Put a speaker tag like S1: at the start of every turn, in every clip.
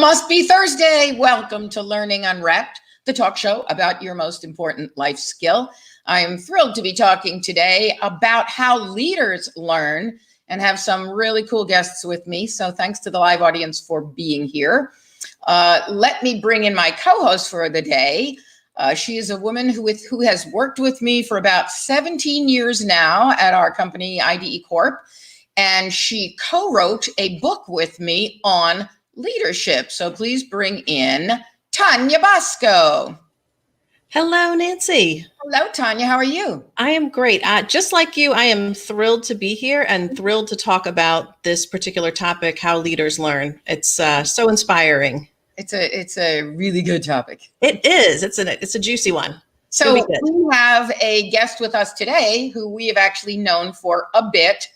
S1: Must be Thursday. Welcome to Learning Unwrapped, the talk show about your most important life skill. I am thrilled to be talking today about how leaders learn and have some really cool guests with me. So thanks to the live audience for being here. Let me bring in my co-host for the day. She is a woman who has worked with me for about 17 years now at our company, IDE Corp. And she co-wrote a book with me on leadership. So please bring in Tanya Bosco.
S2: Hello, Nancy.
S1: Hello, Tanya. How are you?
S2: I am great. Just like you, I am thrilled to be here and thrilled to talk about this particular topic, how leaders learn. It's so inspiring.
S1: It's a really good topic.
S2: It is. It's a juicy one.
S1: So we have a guest with us today who we have actually known for a bit.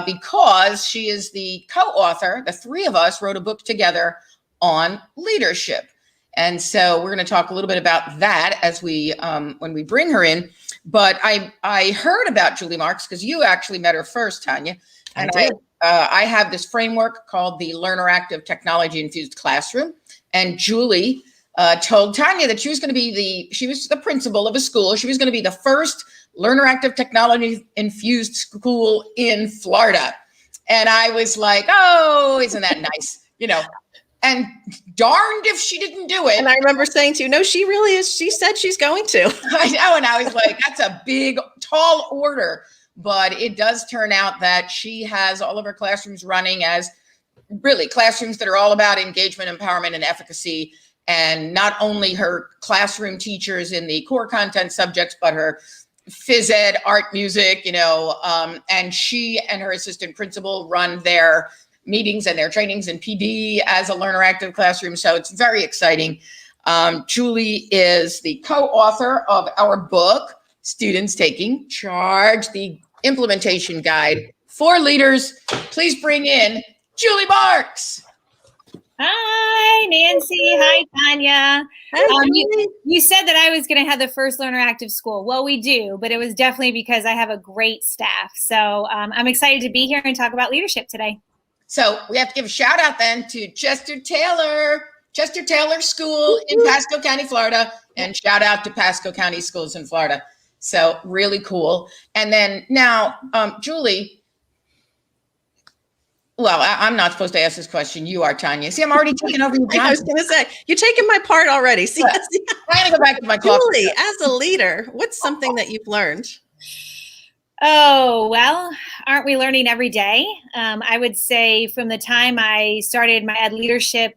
S1: Because she is the co-author. The three of us wrote a book together on leadership. And so we're going to talk a little bit about that as we when we bring her in. But I heard about Julie Marks because you actually met her first, Tanya. And I have this framework called the Learner Active Technology Infused Classroom. And Julie told Tanya that she was the principal of a school. She was going to be the first Learner Active Technology Infused School in Florida. And I was like, oh, isn't that nice? And darned if she didn't do it.
S2: And I remember saying to you, no, she really is. She said she's going to.
S1: I know. And I was like, that's a big, tall order. But it does turn out that she has all of her classrooms running as really classrooms that are all about engagement, empowerment, and efficacy. And not only her classroom teachers in the core content subjects, but her phys ed, art, music, and she and her assistant principal run their meetings and their trainings in P.O.D as a learner active classroom. So it's very exciting. Julie is the co-author of our book, Students Taking Charge, the implementation guide for leaders. Please bring in Julie Marks.
S3: Hi, Nancy. Hi, Tanya. You said that I was going to have the first Learner Active School. Well, we do, but it was definitely because I have a great staff. So I'm excited to be here and talk about leadership today.
S1: So we have to give a shout out then to Chester Taylor School in Pasco County, Florida, and shout out to Pasco County Schools in Florida. So really cool. And then now, Julie, well, I'm not supposed to ask this question. You are, Tanya. See, I'm already taking over your time.
S2: I was going to say, you're taking my part already. See,
S1: I'm going to go back to my coffee.
S2: Julie, as a leader, what's something that you've learned?
S3: Oh, well, aren't we learning every day? I would say from the time I started my ed leadership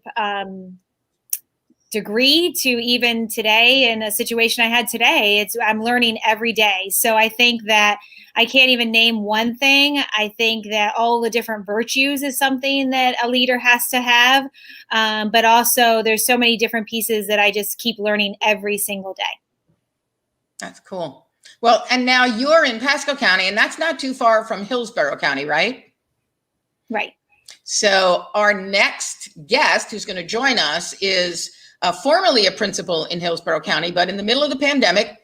S3: degree to even today in a situation I had today, I'm learning every day. So I think that I can't even name one thing. I think that all the different virtues is something that a leader has to have. But also there's so many different pieces that I just keep learning every single day.
S1: That's cool. Well, and now you're in Pasco County, and that's not too far from Hillsborough County, right?
S3: Right.
S1: So our next guest who's going to join us is formerly a principal in Hillsborough County, but in the middle of the pandemic,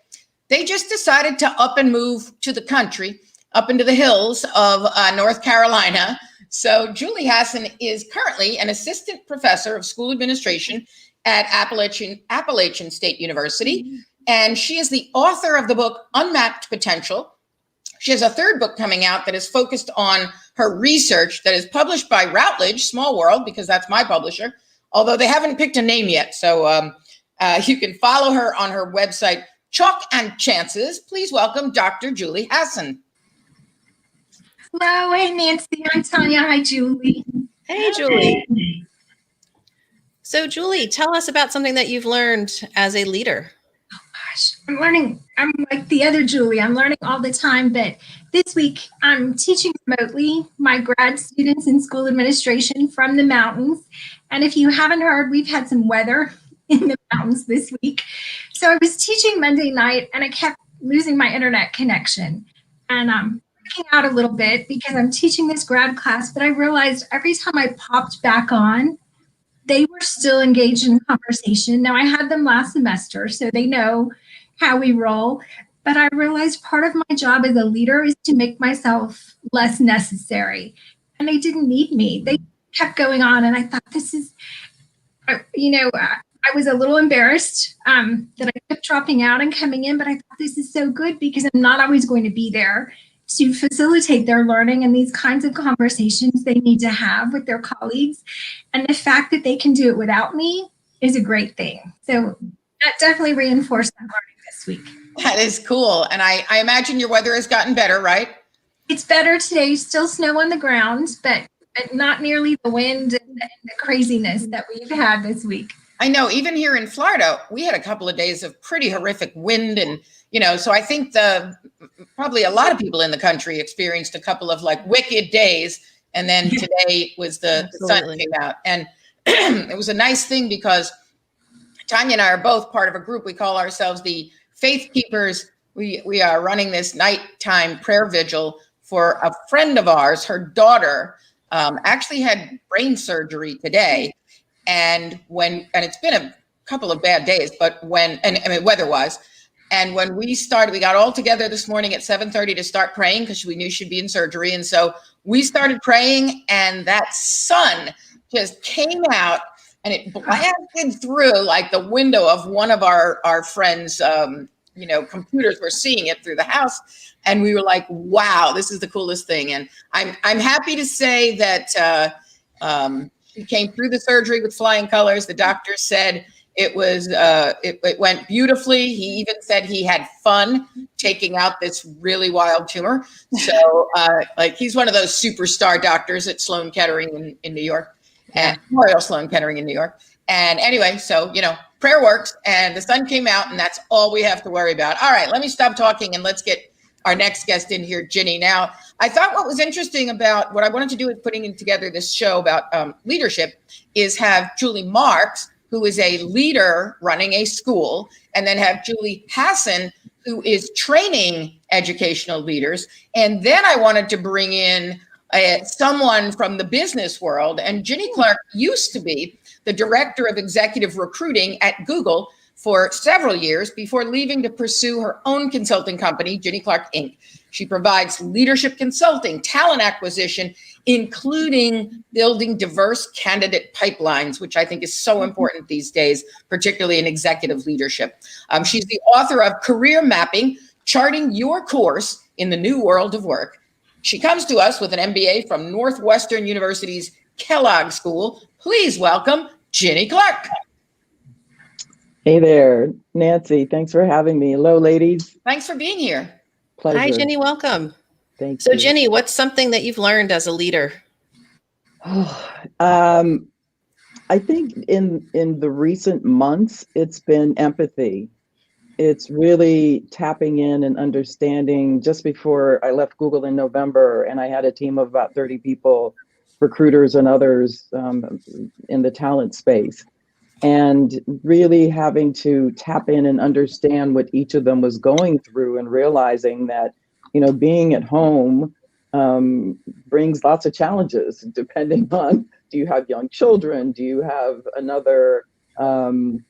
S1: they just decided to up and move to the country, up into the hills of North Carolina. So Julie Hassan is currently an assistant professor of school administration at Appalachian State University. And she is the author of the book, Unmapped Potential. She has a third book coming out that is focused on her research that is published by Routledge, small world, because that's my publisher, although they haven't picked a name yet. So you can follow her on her website, Chalk and Chances. Please welcome Dr. Julie Hassan.
S4: Hello, hey Nancy, I'm Tanya. Hi, Julie.
S2: Hey, Julie. So, Julie, tell us about something that you've learned as a leader.
S4: Oh gosh, I'm learning. I'm like the other Julie. I'm learning all the time, but this week I'm teaching remotely my grad students in school administration from the mountains. And if you haven't heard, we've had some weather in the mountains this week. So I was teaching Monday night and I kept losing my internet connection. And I'm freaking out a little bit because I'm teaching this grad class, but I realized every time I popped back on, they were still engaged in conversation. Now I had them last semester, so they know how we roll. But I realized part of my job as a leader is to make myself less necessary. And they didn't need me. They kept going on. And I thought, I was a little embarrassed that I kept dropping out and coming in, but I thought this is so good because I'm not always going to be there to facilitate their learning and these kinds of conversations they need to have with their colleagues. And the fact that they can do it without me is a great thing. So that definitely reinforced that learning this week.
S1: That is cool. And I imagine your weather has gotten better, right?
S4: It's better today, still snow on the ground, but not nearly the wind and the craziness that we've had this week.
S1: I know, even here in Florida, we had a couple of days of pretty horrific wind. And, so I think probably a lot of people in the country experienced a couple of like wicked days. And then today was the sun came out. And it was a nice thing because Tanya and I are both part of a group. We call ourselves the Faith Keepers. We are running this nighttime prayer vigil for a friend of ours. Her daughter actually had brain surgery today. And it's been a couple of bad days, but weather-wise. And when we started, we got all together this morning at 7:30 to start praying because we knew she'd be in surgery. And so we started praying, and that sun just came out and it blasted through like the window of one of our friends' computers. Were seeing it through the house. And we were like, wow, this is the coolest thing. And I'm happy to say that he came through the surgery with flying colors. The doctor said it was it went beautifully. He even said he had fun taking out this really wild tumor. So he's one of those superstar doctors at Sloan Kettering in New York, and Royal Sloan Kettering in New York. And anyway, so prayer works, and the sun came out, and that's all we have to worry about. All right, let me stop talking and let's get our next guest in here, Ginny. Now, I thought what was interesting about what I wanted to do with putting together this show about leadership is have Julie Marks, who is a leader running a school, and then have Julie Hassan, who is training educational leaders. And then I wanted to bring in someone from the business world. And Ginny Clark used to be the director of executive recruiting at Google for several years before leaving to pursue her own consulting company, Ginny Clark Inc. She provides leadership consulting, talent acquisition, including building diverse candidate pipelines, which I think is so important these days, particularly in executive leadership. She's the author of Career Mapping, Charting Your Course in the New World of Work. She comes to us with an MBA from Northwestern University's Kellogg School. Please welcome Ginny Clark.
S5: Hey there, Nancy. Thanks for having me. Hello, ladies.
S1: Thanks for being here.
S5: Pleasure.
S2: Hi, Ginny. Welcome.
S5: Thank
S2: So,
S5: you.
S2: Ginny, what's something that you've learned as a leader?
S5: I think in the recent months, it's been empathy. It's really tapping in and understanding. Just before I left Google in November, and I had a team of about 30 people, recruiters and others in the talent space. And really having to tap in and understand what each of them was going through, and realizing that, being at home brings lots of challenges depending on, do you have young children? Do you have another, do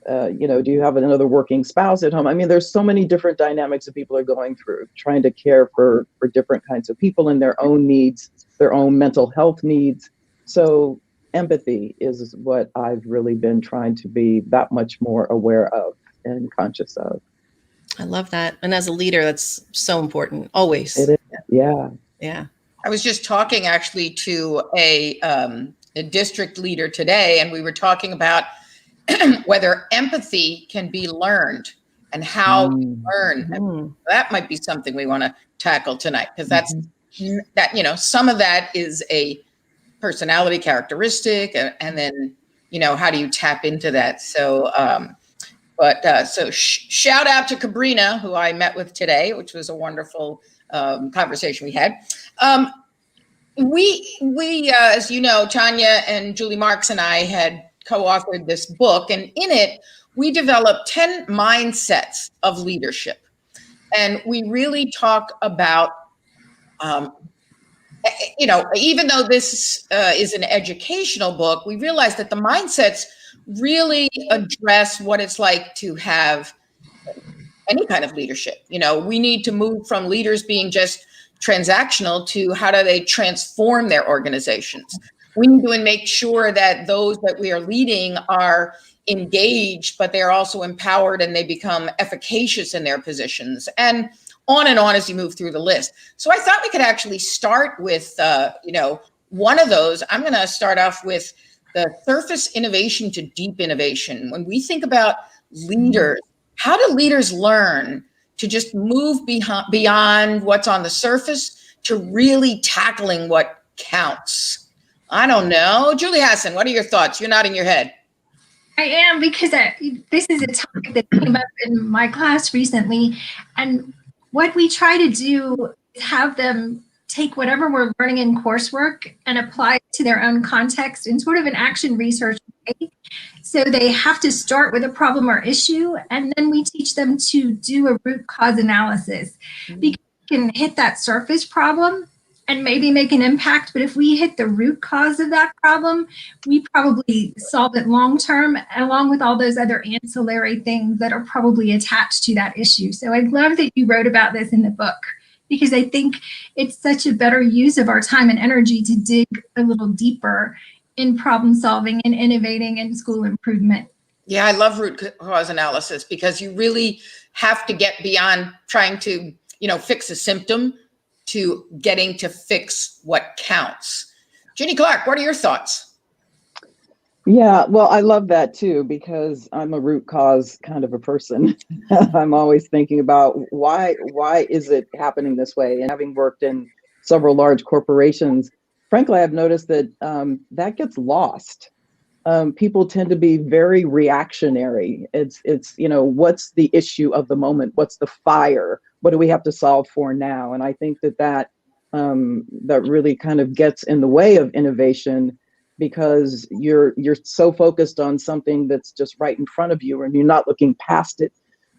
S5: you have another working spouse at home? I mean, there's so many different dynamics that people are going through, trying to care for different kinds of people and their own needs, their own mental health needs. So empathy is what I've really been trying to be that much more aware of and conscious of.
S2: I love that. And as a leader, that's so important, always.
S5: It is. Yeah.
S2: Yeah.
S1: I was just talking actually to a district leader today, and we were talking about whether empathy can be learned and how we learn. And that might be something we want to tackle tonight, because that's some of that is a personality characteristic, and then how do you tap into that? So shout out to Cabrina, who I met with today, which was a wonderful conversation we had. We as you know, Tanya and Julie Marks and I had co-authored this book, and in it we developed 10 mindsets of leadership, and we really talk about even though this is an educational book, we realized that the mindsets really address what it's like to have any kind of leadership. We need to move from leaders being just transactional to how do they transform their organizations. we need to make sure that those that we are leading are engaged, but they're also empowered and they become efficacious in their positions, and on as you move through the list. So I thought we could actually start with, one of those. I'm going to start off with the surface innovation to deep innovation. When we think about leaders, how do leaders learn to just move beyond what's on the surface to really tackling what counts? I don't know. Julie Hassan, what are your thoughts? You're nodding your head.
S4: I am, because this is a topic that came up in my class recently. And what we try to do is have them take whatever we're learning in coursework and apply it to their own context in sort of an action research way. So they have to start with a problem or issue, and then we teach them to do a root cause analysis. Because we can hit that surface problem and maybe make an impact, but if we hit the root cause of that problem, we probably solve it long term, along with all those other ancillary things that are probably attached to that issue. So I love that you wrote about this in the book, because I think it's such a better use of our time and energy to dig a little deeper in problem solving and innovating and school improvement.
S1: Yeah, I love root cause analysis, because you really have to get beyond trying to, fix a symptom to getting to fix what counts. Ginny Clark, what are your thoughts?
S5: Yeah, well, I love that too, because I'm a root cause kind of a person. I'm always thinking about why is it happening this way? And having worked in several large corporations, frankly, I've noticed that that gets lost. People tend to be very reactionary. It's what's the issue of the moment? What's the fire? What do we have to solve for now? And I think that really kind of gets in the way of innovation, because you're so focused on something that's just right in front of you, and you're not looking past it,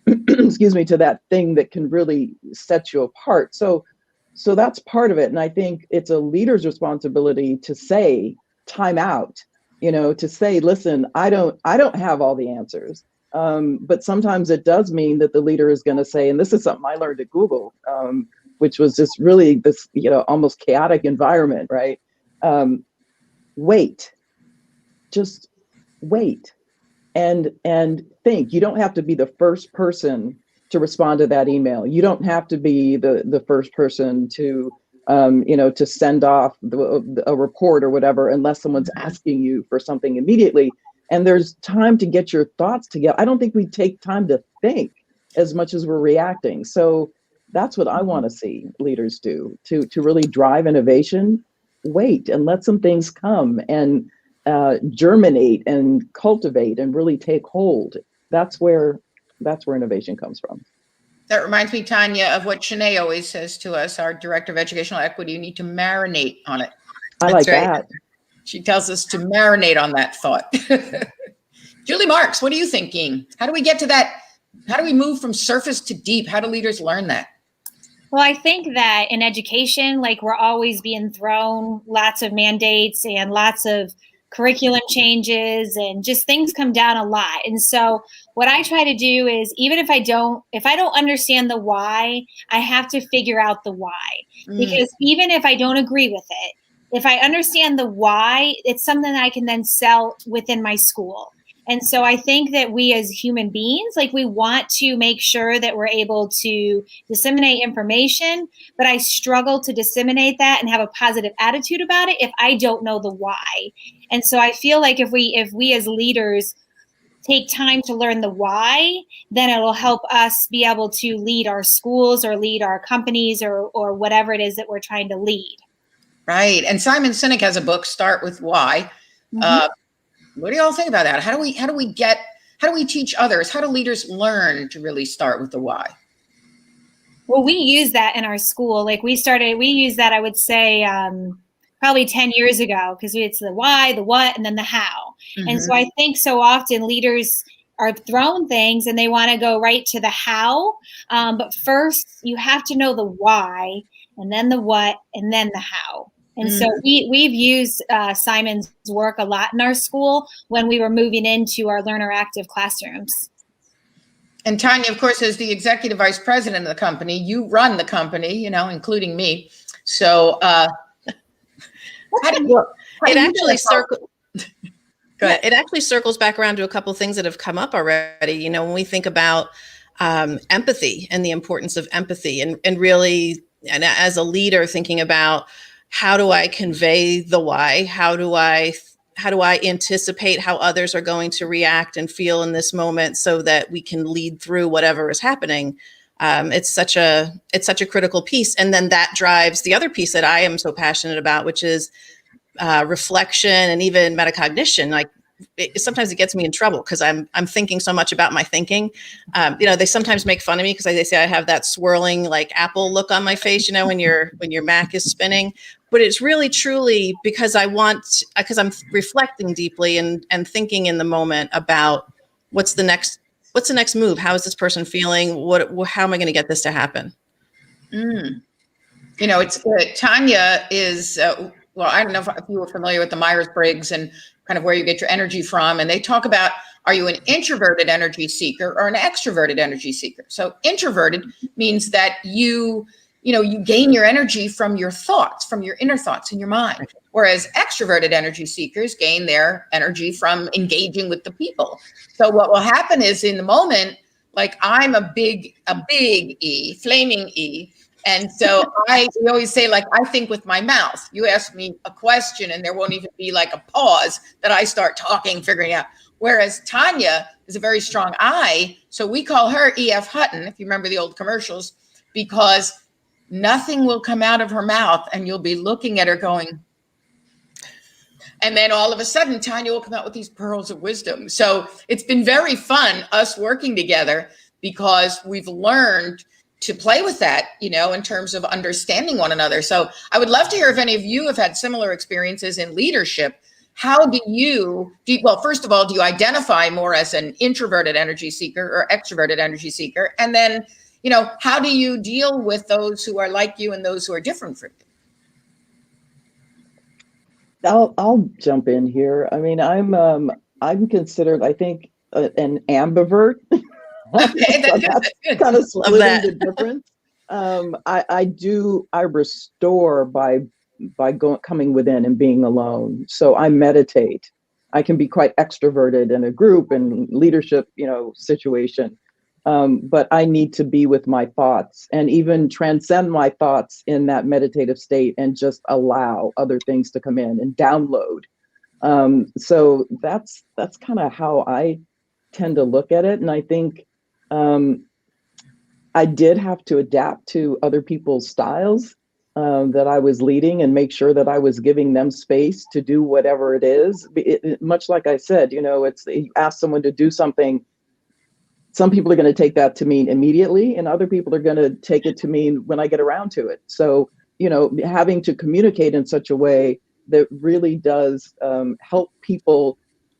S5: excuse me, to that thing that can really set you apart. So that's part of it. And I think it's a leader's responsibility to say, time out, to say, listen, I don't have all the answers. But sometimes it does mean that the leader is going to say, and this is something I learned at Google, which was just really this, almost chaotic environment, right? Wait, just wait and think. You don't have to be the first person to respond to that email. You don't have to be the first person to, to send off a report or whatever, unless someone's asking you for something immediately. And there's time to get your thoughts together. I don't think we take time to think as much as we're reacting. So that's what I want to see leaders do to really drive innovation. Wait and let some things come and germinate and cultivate and really take hold. That's where innovation comes from.
S1: That reminds me, Tanya, of what Shanae always says to us, our Director of Educational Equity: you need to marinate on it.
S5: I like that.
S1: She tells us to marinate on that thought. Julie Marks, what are you thinking? How do we get to that? How do we move from surface to deep? How do leaders learn that?
S3: Well, I think that in education, we're always being thrown lots of mandates and lots of curriculum changes, and just things come down a lot. And so what I try to do is, even if I don't understand the why, I have to figure out the why. Because even if I don't agree with it, if I understand the why, it's something that I can then sell within my school. And so I think that we as human beings, we want to make sure that we're able to disseminate information, but I struggle to disseminate that and have a positive attitude about it if I don't know the why. And so I feel like if we as leaders take time to learn the why, then it'll help us be able to lead our schools or lead our companies or whatever it is that we're trying to lead.
S1: Right. And Simon Sinek has a book, Start With Why. What do you all think about that? How do we teach others? How do leaders learn to really start with the why?
S3: Well, we use that in our school. We use that, I would say, probably 10 years ago, because it's the why, the what, and then the how. And so I think so often leaders are thrown things and they want to go right to the how. But first you have to know the why, and then the what, and then the how. And so we've used Simon's work a lot in our school when we were moving into our learner active classrooms.
S1: And Tanya, of course, as the executive vice president of the company, you run the company, including me. So
S2: It actually
S1: Go ahead.
S2: It actually circles back around to a couple of things that have come up already. You know, when we think about empathy and the importance of empathy, and really, and as a leader, thinking about how do I convey the why? How do I anticipate how others are going to react and feel in this moment so that we can lead through whatever is happening? It's such a critical piece, and then that drives the other piece that I am so passionate about, which is reflection and even metacognition. Like sometimes it gets me in trouble because I'm thinking so much about my thinking. You know, they sometimes make fun of me because they say I have that swirling like apple look on my face. You know, when your Mac is spinning. But it's really truly because I'm reflecting deeply and thinking in the moment about what's the next move. How is this person feeling? How am I going to get this to happen?
S1: You know, it's Tanya is. Well, I don't know if you were familiar with the Myers-Briggs and kind of where you get your energy from. And they talk about, are you an introverted energy seeker or an extroverted energy seeker? So introverted means that you gain your energy from your thoughts, from your inner thoughts in your mind. Whereas extroverted energy seekers gain their energy from engaging with the people. So what will happen is in the moment, like I'm a big E, flaming E. And so we always say, like, I think with my mouth. You ask me a question and there won't even be like a pause that I start talking, figuring out. Whereas Tanya is a very strong I. So we call her E.F. Hutton, if you remember the old commercials, because nothing will come out of her mouth and you'll be looking at her going. And then all of a sudden, Tanya will come out with these pearls of wisdom. So it's been very fun, us working together, because we've learned to play with that, you know, in terms of understanding one another. So I would love to hear if any of you have had similar experiences in leadership. How do you well, first of all, do you identify more as an introverted energy seeker or extroverted energy seeker? And then, you know, how do you deal with those who are like you and those who are different from you?
S5: I'll jump in here. I mean, I'm considered, I think, an ambivert.
S1: Okay,
S5: so that's kind of splitting the difference. I restore by coming within and being alone. So I meditate. I can be quite extroverted in a group and leadership, you know, situation. But I need to be with my thoughts and even transcend my thoughts in that meditative state and just allow other things to come in and download. So that's kind of how I tend to look at it. And I think I did have to adapt to other people's styles that I was leading and make sure that I was giving them space to do whatever it is. Much like I said, you know, you ask someone to do something. Some people are going to take that to mean immediately, and other people are going to take it to mean when I get around to it. So, you know, having to communicate in such a way that really does help people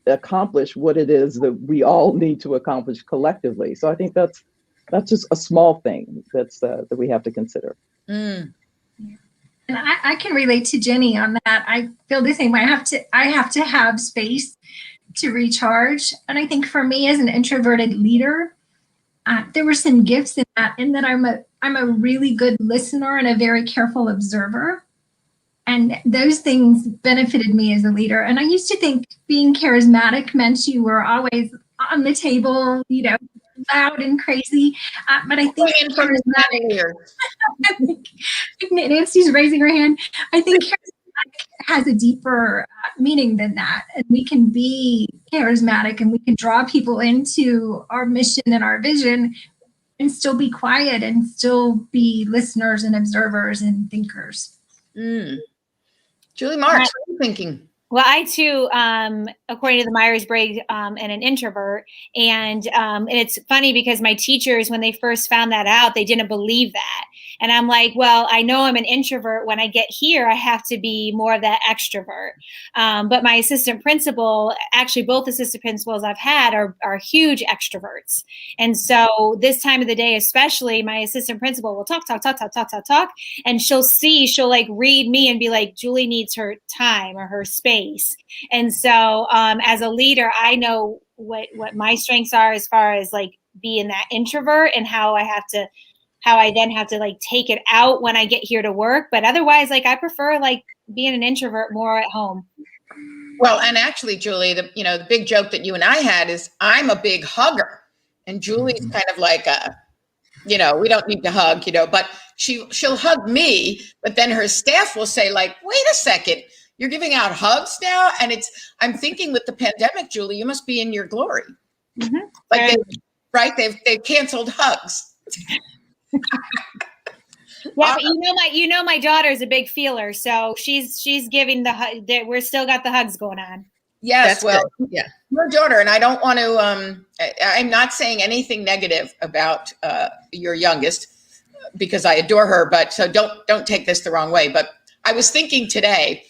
S5: accomplish what it is that we all need to accomplish collectively. So I think that's just a small thing that we have to consider.
S1: Mm.
S4: And I can relate to Jenny on that. I feel the same way. I have to have space to recharge. And I think for me as an introverted leader, there were some gifts in that I'm a really good listener and a very careful observer. And those things benefited me as a leader. And I used to think being charismatic meant you were always on the table, you know, loud and crazy. But I think Nancy's raising her hand. I think charismatic has a deeper meaning than that. And we can be charismatic and we can draw people into our mission and our vision and still be quiet and still be listeners and observers and thinkers.
S1: Julie Marks, what are you thinking?
S3: Well, I too, according to the Myers-Briggs, am an introvert, and it's funny because my teachers, when they first found that out, they didn't believe that. And I'm like, well, I know I'm an introvert. When I get here, I have to be more of that extrovert. But my assistant principal, actually both assistant principals I've had are huge extroverts. And so this time of the day, especially, my assistant principal will talk. And she'll like read me and be like, Julie needs her time or her space. And so as a leader, I know what my strengths are as far as like being that introvert and how I then have to like take it out when I get here to work. But otherwise, like I prefer like being an introvert more at home.
S1: Well, and actually, Julie, the big joke that you and I had is I'm a big hugger, and Julie's kind of like we don't need to hug, but she'll hug me, but then her staff will say, like, wait a second, you're giving out hugs now? And I'm thinking with the pandemic, Julie, you must be in your glory.
S3: Mm-hmm.
S1: Like they've canceled hugs.
S3: Yeah, but my daughter's a big feeler, so she's giving we're still got the hugs going on.
S1: Yes,
S2: That's good.
S1: Yeah, your daughter, and I don't want to. I'm not saying anything negative about your youngest because I adore her, but so don't take this the wrong way. But I was thinking today,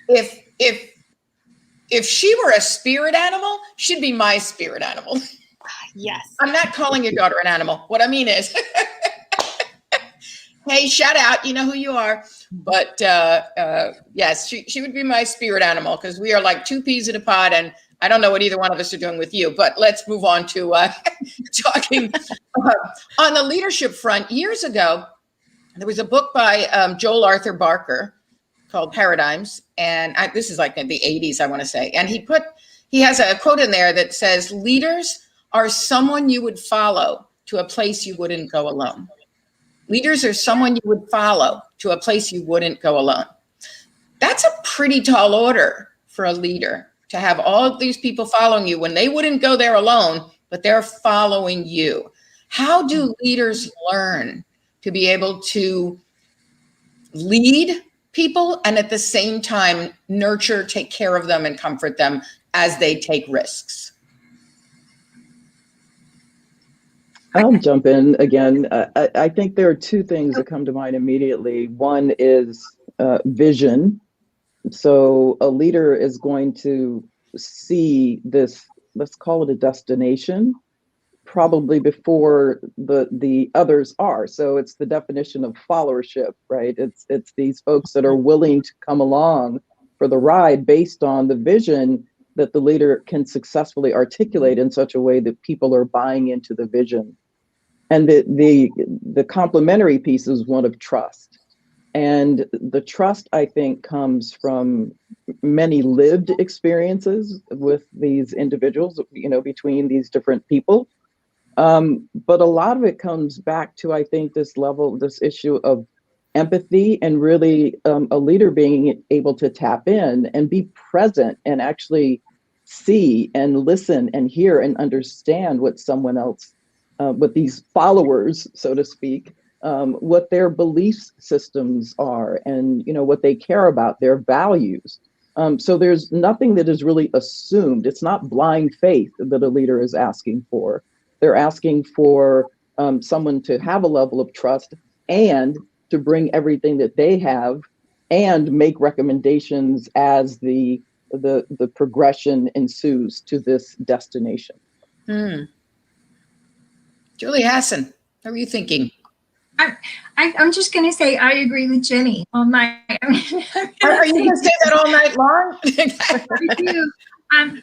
S1: if she were a spirit animal, she'd be my spirit animal.
S3: Yes.
S1: I'm not calling your daughter an animal. What I mean is, hey, shout out, you know who you are. But yes, she would be my spirit animal because we are like two peas in a pod, and I don't know what either one of us are doing with you. But let's move on to talking on the leadership front. Years ago, there was a book by Joel Arthur Barker called Paradigms, and this is like in the 80s, I want to say. And he has a quote in there that says, "Leaders are someone you would follow to a place you wouldn't go alone." Leaders are someone you would follow to a place you wouldn't go alone. That's a pretty tall order for a leader, to have all of these people following you when they wouldn't go there alone, but they're following you. How do leaders learn to be able to lead people and at the same time nurture, take care of them, and comfort them as they take risks?
S5: I'll jump in again. I think there are two things that come to mind immediately. One is vision. So a leader is going to see this, let's call it a destination, probably before the others are. So it's the definition of followership, right? It's these folks that are willing to come along for the ride based on the vision that the leader can successfully articulate in such a way that people are buying into the vision. And the complementary piece is one of trust. And the trust, I think, comes from many lived experiences with these individuals, between these different people. But a lot of it comes back to, I think, this issue of empathy, and really a leader being able to tap in and be present and actually see and listen and hear and understand what someone else, what these followers, so to speak, what their belief systems are, and what they care about, their values. So there's nothing that is really assumed. It's not blind faith that a leader is asking for. They're asking for someone to have a level of trust and to bring everything that they have and make recommendations as the progression ensues to this destination.
S1: Julie Hassan, how are you thinking?
S4: I'm just going to say I agree with Jenny all night.
S1: Are you going to say that all night long?
S4: I do.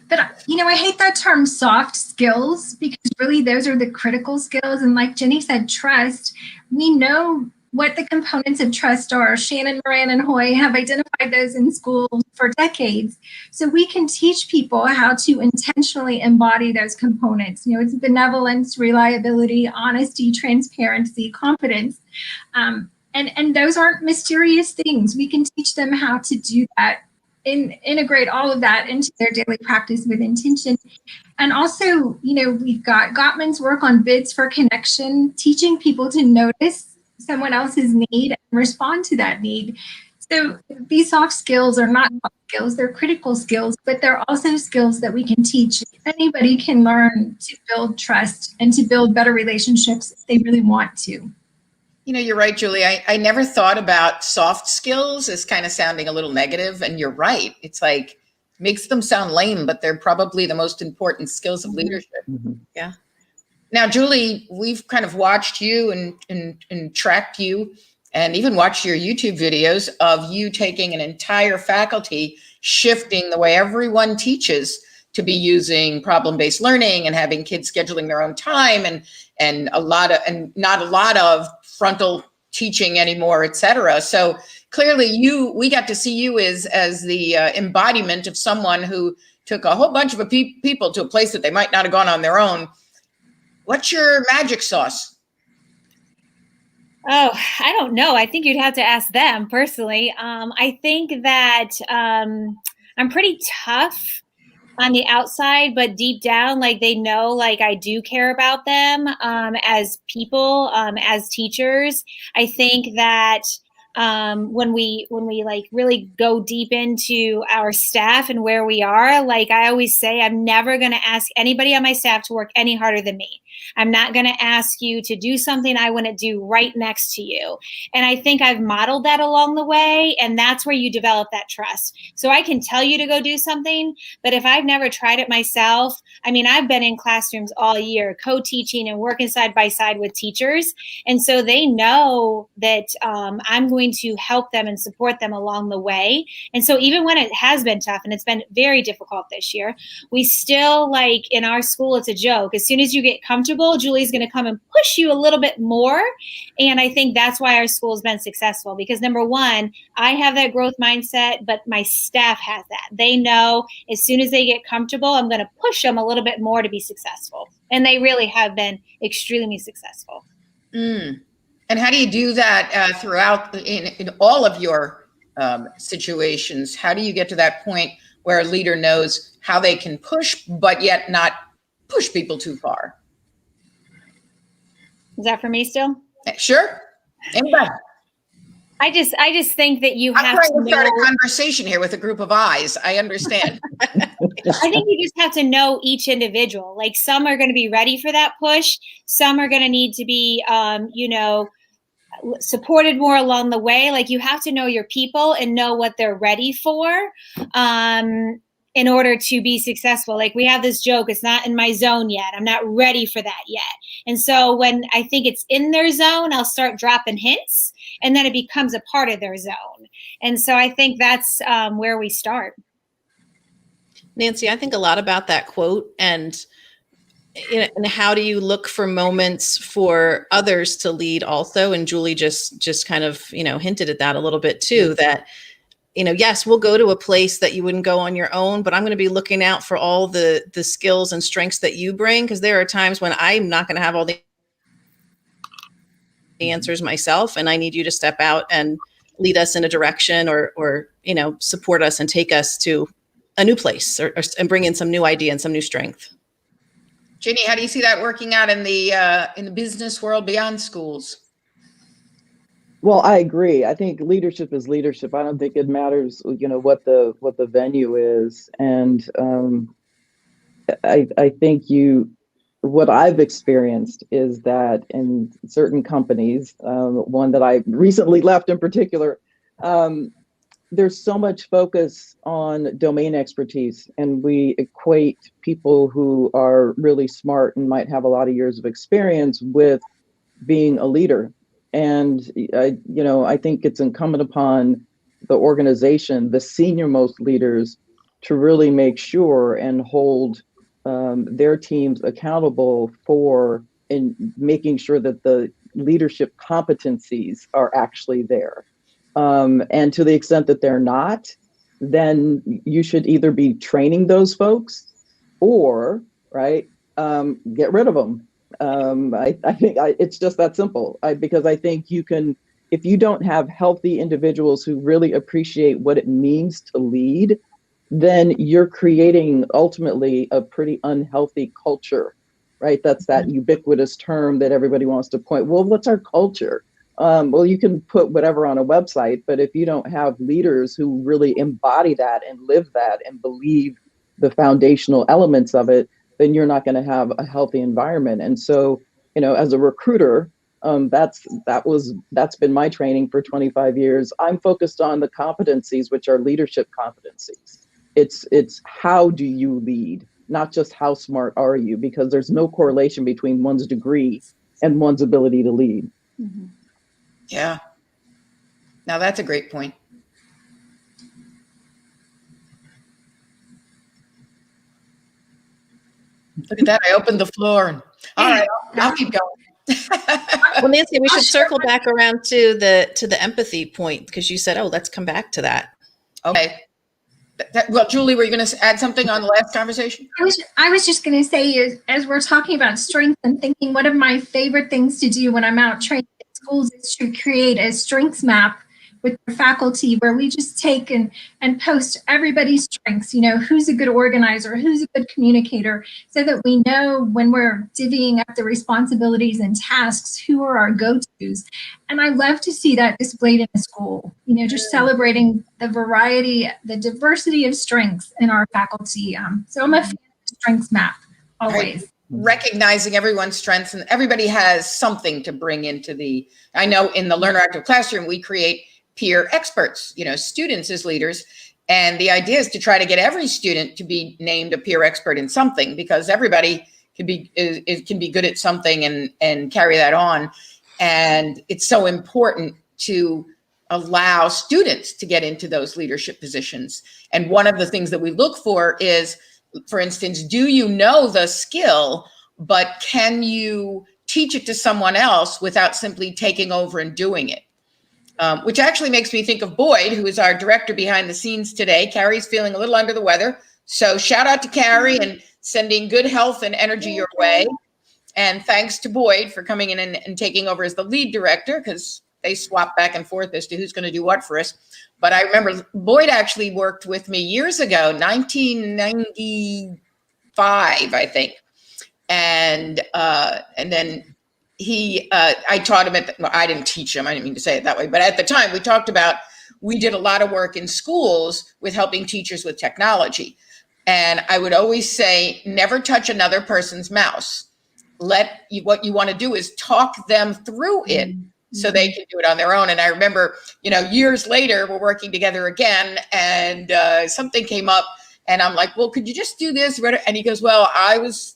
S4: But I hate that term soft skills, because really those are the critical skills. And like Jenny said, trust. We know what the components of trust are. Shannon, Moran, and Hoy have identified those in school for decades. So we can teach people how to intentionally embody those components. It's benevolence, reliability, honesty, transparency, confidence. And those aren't mysterious things. We can teach them how to do that, integrate all of that into their daily practice with intention. And also, we've got Gottman's work on bids for connection, teaching people to notice someone else's need and respond to that need. So these soft skills are not soft skills, they're critical skills, but they're also skills that we can teach. Anybody can learn to build trust and to build better relationships if they really want to.
S1: You're right, Julie. I never thought about soft skills as kind of sounding a little negative, and you're right. It's like, makes them sound lame, but they're probably the most important skills of leadership.
S5: Mm-hmm.
S1: Yeah. Now, Julie, we've kind of watched you and tracked you, and even watched your YouTube videos of you taking an entire faculty, shifting the way everyone teaches to be using problem-based learning and having kids scheduling their own time, and not a lot of frontal teaching anymore, et cetera. So clearly we got to see you as the embodiment of someone who took a whole bunch of people to a place that they might not have gone on their own. What's your magic sauce?
S3: Oh, I don't know. I think you'd have to ask them personally. I think that I'm pretty tough on the outside, but deep down, like they know, like I do care about them as people, as teachers. I think that when we like really go deep into our staff and where we are, like I always say, I'm never going to ask anybody on my staff to work any harder than me. I'm not going to ask you to do something I want to do right next to you. And I think I've modeled that along the way. And that's where you develop that trust. So I can tell you to go do something, but if I've never tried it myself, I mean, I've been in classrooms all year, co-teaching and working side by side with teachers. And so they know that I'm going to help them and support them along the way. And so even when it has been tough and it's been very difficult this year, we still, like in our school, it's a joke. As soon as you get comfortable, Julie's going to come and push you a little bit more. And I think that's why our school has been successful, because number one, I have that growth mindset, but my staff has that. They know as soon as they get comfortable, I'm going to push them a little bit more to be successful. And they really have been extremely successful.
S1: And how do you do that throughout in all of your situations? How do you get to that point where a leader knows how they can push, but yet not push people too far?
S3: Is that for me still?
S1: Sure. Anybody?
S3: I just think that you
S1: I'm
S3: have
S1: trying
S3: to
S1: to start
S3: know,
S1: a conversation here with a group of eyes. I understand.
S3: I think you just have to know each individual. Like some are going to be ready for that push. Some are going to need to be, supported more along the way. Like you have to know your people and know what they're ready for. In order to be successful. Like we have this joke, it's not in my zone yet. I'm not ready for that yet. And so when I think it's in their zone, I'll start dropping hints and then it becomes a part of their zone. And so I think that's where we start.
S2: Nancy, I think a lot about that quote and how do you look for moments for others to lead also? And Julie just kind of, hinted at that a little bit too, that yes, we'll go to a place that you wouldn't go on your own, but I'm going to be looking out for all the skills and strengths that you bring. Because there are times when I'm not going to have all the answers myself. And I need you to step out and lead us in a direction or support us and take us to a new place and bring in some new idea and some new strength.
S1: Ginny, how do you see that working out in the business world beyond schools?
S5: Well, I agree. I think leadership is leadership. I don't think it matters, what the venue is. And I think what I've experienced is that in certain companies, one that I recently left in particular, there's so much focus on domain expertise, and we equate people who are really smart and might have a lot of years of experience with being a leader. And I think it's incumbent upon the organization, the senior most leaders, to really make sure and hold their teams accountable for in making sure that the leadership competencies are actually there. And to the extent that they're not, then you should either be training those folks or, get rid of them. I think it's just that simple. Because I think you can, if you don't have healthy individuals who really appreciate what it means to lead, then you're creating ultimately a pretty unhealthy culture, right? That's that ubiquitous term that everybody wants to point. Well, what's our culture? Well, you can put whatever on a website, but if you don't have leaders who really embody that and live that and believe the foundational elements of it, then you're not going to have a healthy environment. And so, as a recruiter, that's been my training for 25 years. I'm focused on the competencies, which are leadership competencies. It's how do you lead, not just how smart are you, because there's no correlation between one's degree and one's ability to lead.
S3: Mm-hmm.
S1: Yeah. Now that's a great point. Look at that. I opened the floor. All right, I'll keep going.
S2: Well, Nancy, we should circle back around to the empathy point, because you said, oh, let's come back to that.
S1: Okay. Well, Julie, were you going to add something on the last conversation?
S4: I was just going to say, as we're talking about strengths, I'm thinking one of my favorite things to do when I'm out training at schools is to create a strengths map with the faculty, where we just take and post everybody's strengths, you know, who's a good organizer, who's a good communicator, so that we know when we're divvying up the responsibilities and tasks, who are our go-tos. And I love to see that displayed in a school, you know, just celebrating the variety, the diversity of strengths in our faculty. So I'm a fan of the strengths map always.
S1: Right. Recognizing everyone's strengths, and everybody has something to bring into I know in the Learner Active Classroom, we create peer experts, you know, students as leaders. And the idea is to try to get every student to be named a peer expert in something, because everybody can be good at something and carry that on. And it's so important to allow students to get into those leadership positions. And one of the things that we look for is, for instance, do you know the skill, but can you teach it to someone else without simply taking over and doing it? Which actually makes me think of Boyd, who is our director behind the scenes today. Carrie's feeling a little under the weather. So shout out to Carrie and sending good health and energy your way. And thanks to Boyd for coming in and taking over as the lead director, because they swap back and forth as to who's going to do what for us. But I remember Boyd actually worked with me years ago, 1995, I think. And then I taught him I didn't teach him, I didn't mean to say it that way, but at the time we did a lot of work in schools with helping teachers with technology. And I would always say, never touch another person's mouse. What you want to do is talk them through it so they can do it on their own. And I remember, you know, years later, we're working together again, and something came up, and I'm like, well, could you just do this? And he goes, well, I was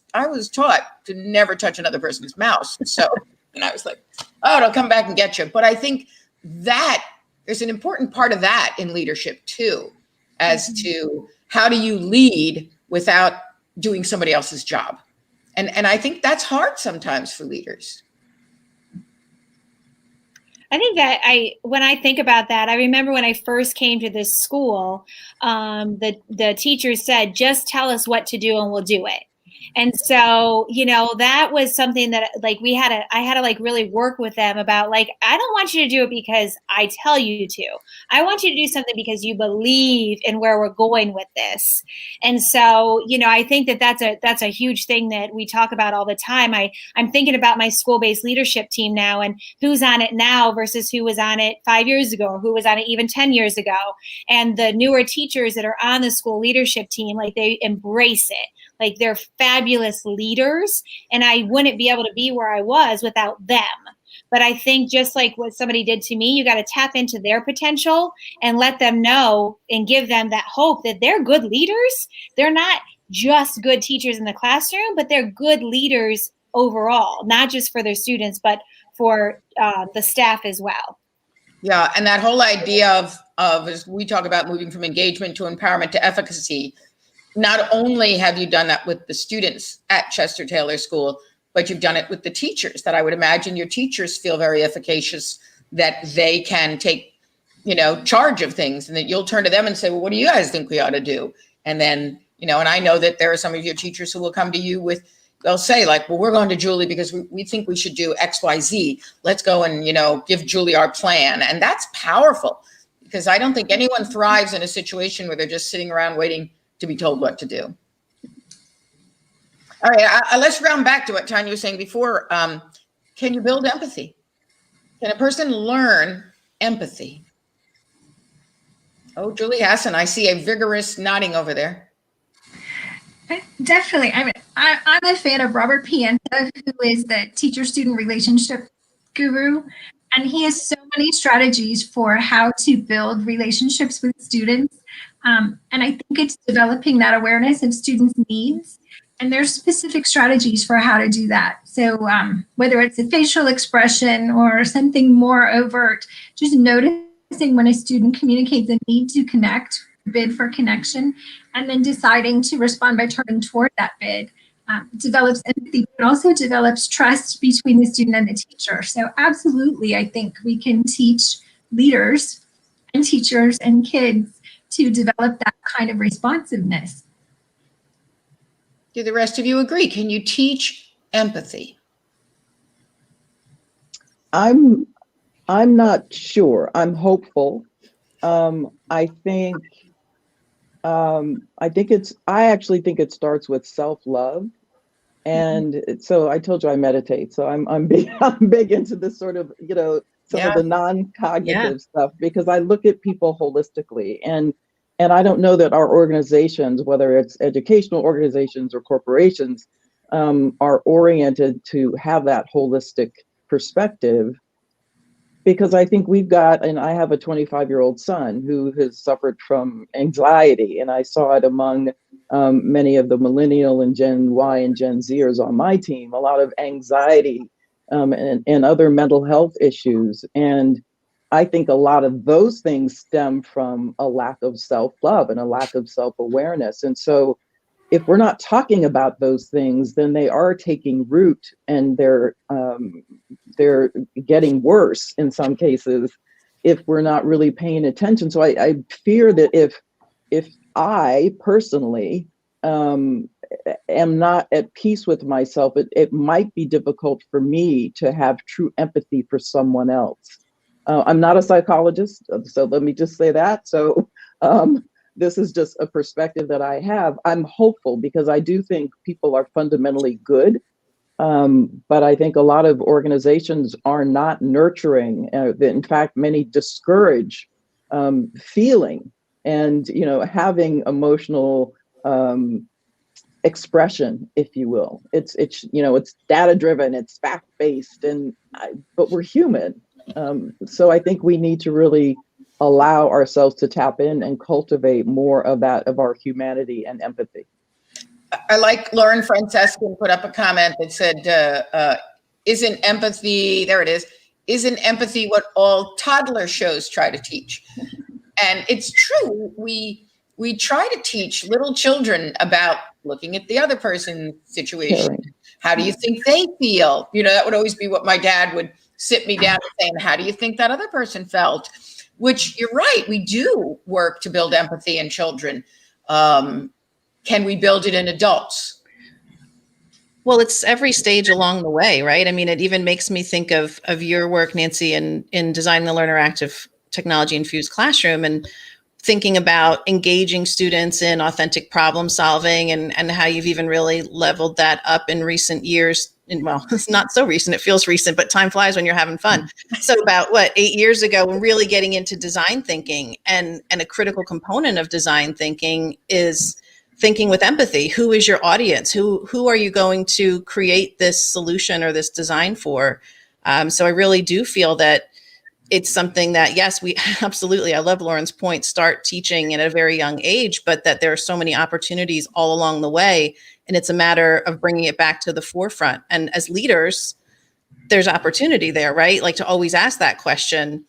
S1: taught to never touch another person's mouse. So, and I was like, oh, it'll come back and get you. But I think that there's an important part of that in leadership too, as to how do you lead without doing somebody else's job? And I think that's hard sometimes for leaders.
S3: I think that when I think about that, I remember when I first came to this school, the teachers said, just tell us what to do and we'll do it. And so, you know, that was something that like I had to like really work with them about, like, I don't want you to do it because I tell you to. I want you to do something because you believe in where we're going with this. And so, you know, I think that that's a huge thing that we talk about all the time. I'm thinking about my school-based leadership team now, and who's on it now versus who was on it 5 years ago, or who was on it even 10 years ago. And the newer teachers that are on the school leadership team, like, they embrace it. Like, they're fabulous leaders, and I wouldn't be able to be where I was without them. But I think just like what somebody did to me, you got to tap into their potential and let them know and give them that hope that they're good leaders. They're not just good teachers in the classroom, but they're good leaders overall, not just for their students, but for the staff as well.
S1: Yeah, and that whole idea of as we talk about moving from engagement to empowerment to efficacy, not only have you done that with the students at Chester Taylor School, but you've done it with the teachers, that I would imagine your teachers feel very efficacious, that they can take, you know, charge of things, and that you'll turn to them and say, well, what do you guys think we ought to do? And then, you know, and I know that there are some of your teachers who will come to you they'll say, like, well, we're going to Julie because we think we should do X, Y, Z. Let's go and, you know, give Julie our plan. And that's powerful, because I don't think anyone thrives in a situation where they're just sitting around waiting to be told what to do. All right, let's round back to what Tanya was saying before. Can you build empathy? Can a person learn empathy? Oh, Julie Hassan, I see a vigorous nodding over there.
S4: Definitely. I mean, I'm a fan of Robert Pienta, who is the teacher-student relationship guru, and he has so many strategies for how to build relationships with students. And I think it's developing that awareness of students' needs. And there's specific strategies for how to do that. So whether it's a facial expression or something more overt, just noticing when a student communicates a need to connect, bid for connection, and then deciding to respond by turning toward that bid. develops empathy, but also develops trust between the student and the teacher. So absolutely, I think we can teach leaders and teachers and kids to develop that kind of responsiveness.
S1: Do the rest of you agree? Can you teach empathy?
S5: I'm not sure. I'm hopeful. I actually think it starts with self-love. And so I told you I meditate. So I'm big into this sort of, some of the non-cognitive stuff, because I look at people holistically, and I don't know that our organizations, whether it's educational organizations or corporations, are oriented to have that holistic perspective. Because I think and I have a 25-year-old son who has suffered from anxiety, and I saw it among many of the millennial and Gen Y and Gen Zers on my team, a lot of anxiety and other mental health issues. And I think a lot of those things stem from a lack of self-love and a lack of self-awareness. And so if we're not talking about those things, then they are taking root, and they're getting worse in some cases if we're not really paying attention. So I fear that if I personally am not at peace with myself, it might be difficult for me to have true empathy for someone else. I'm not a psychologist, so let me just say that. So this is just a perspective that I have. I'm hopeful because I do think people are fundamentally good. But I think a lot of organizations are not nurturing. In fact, many discourage feeling and having emotional expression, if you will. It's data driven, it's fact based, but we're human. So I think we need to really allow ourselves to tap in and cultivate more of our humanity and empathy.
S1: I like Lauren Francescan put up a comment that said, isn't empathy, there it is, isn't empathy what all toddler shows try to teach? And it's true. We try to teach little children about looking at the other person's situation. How do you think they feel? That would always be what my dad would sit me down and saying, how do you think that other person felt? Which, you're right, we do work to build empathy in children. Can we build it in adults?
S2: Well, it's every stage along the way, right? I mean, it even makes me think of your work, Nancy, in designing the learner active technology infused classroom, and thinking about engaging students in authentic problem solving, and how you've even really leveled that up in recent years. Well, it's not so recent, it feels recent, but time flies when you're having fun. So about 8 years ago, when really getting into design thinking, and a critical component of design thinking is thinking with empathy. Who is your audience? Who are you going to create this solution or this design for? So I really do feel that it's something that, yes, we absolutely, I love Lauren's point, start teaching at a very young age, but that there are so many opportunities all along the way. And it's a matter of bringing it back to the forefront. And as leaders, there's opportunity there, right? Like to always ask that question,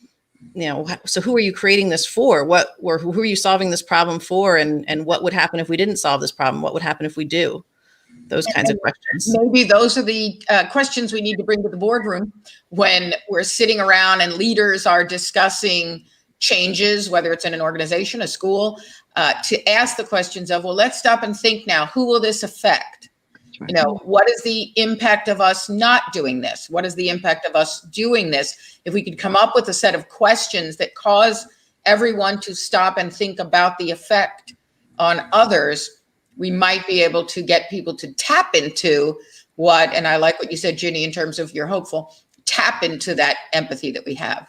S2: so who are you creating this for? Who are you solving this problem for? And what would happen if we didn't solve this problem? What would happen if we do? Those kinds of questions.
S1: Maybe those are the questions we need to bring to the boardroom when we're sitting around and leaders are discussing changes, whether it's in an organization, a school, to ask the questions of, well, let's stop and think now, who will this affect? What is the impact of us not doing this? What is the impact of us doing this? If we could come up with a set of questions that cause everyone to stop and think about the effect on others, we might be able to get people to tap into and I like what you said, Ginny, in terms of you're hopeful, tap into that empathy that we have.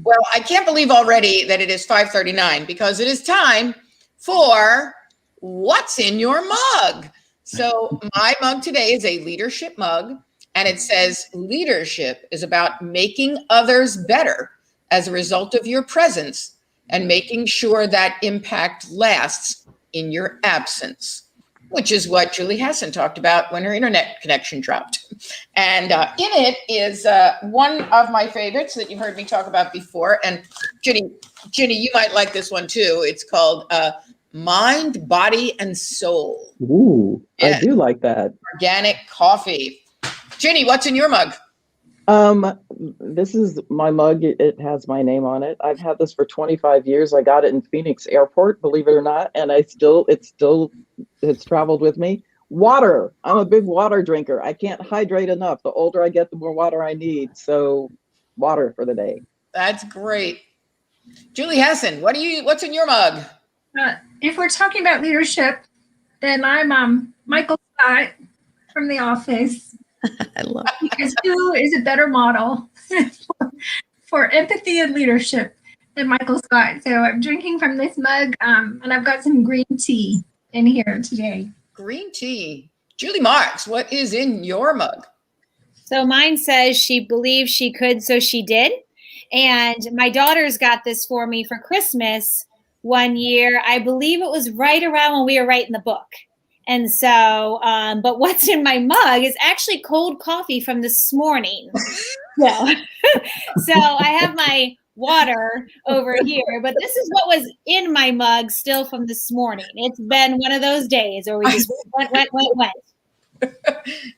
S1: Well, I can't believe already that it is 5:39, because it is time for What's in Your Mug? So my mug today is a leadership mug, and it says, leadership is about making others better as a result of your presence and making sure that impact lasts in your absence, which is what Julie Hassan talked about when her internet connection dropped. And in it is one of my favorites that you've heard me talk about before. And Ginny, you might like this one too. It's called Mind, Body, and Soul.
S5: Ooh,
S1: Yes.
S5: I do like that.
S1: Organic coffee. Ginny, what's in your mug?
S5: This is my mug. It has my name on it. I've had this for 25 years. I got it in Phoenix Airport, believe it or not, and it's traveled with me. Water. I'm a big water drinker. I can't hydrate enough. The older I get, the more water I need. So, water for the day.
S1: That's great. Julie Hessen, what's in your mug?
S4: If we're talking about leadership, then I'm Michael Scott from The Office.
S2: I love
S4: Because who is a better model for empathy and leadership than Michael Scott? So I'm drinking from this mug, and I've got some green tea in here today.
S1: Green tea. Julie Marks, what is in your mug?
S3: So mine says she believed she could, so she did. And my daughters got this for me for Christmas one year. I believe it was right around when we were writing the book. And so, but what's in my mug is actually cold coffee from this morning. So, so I have my water over here, but this is what was in my mug still from this morning. It's been one of those days where we just went.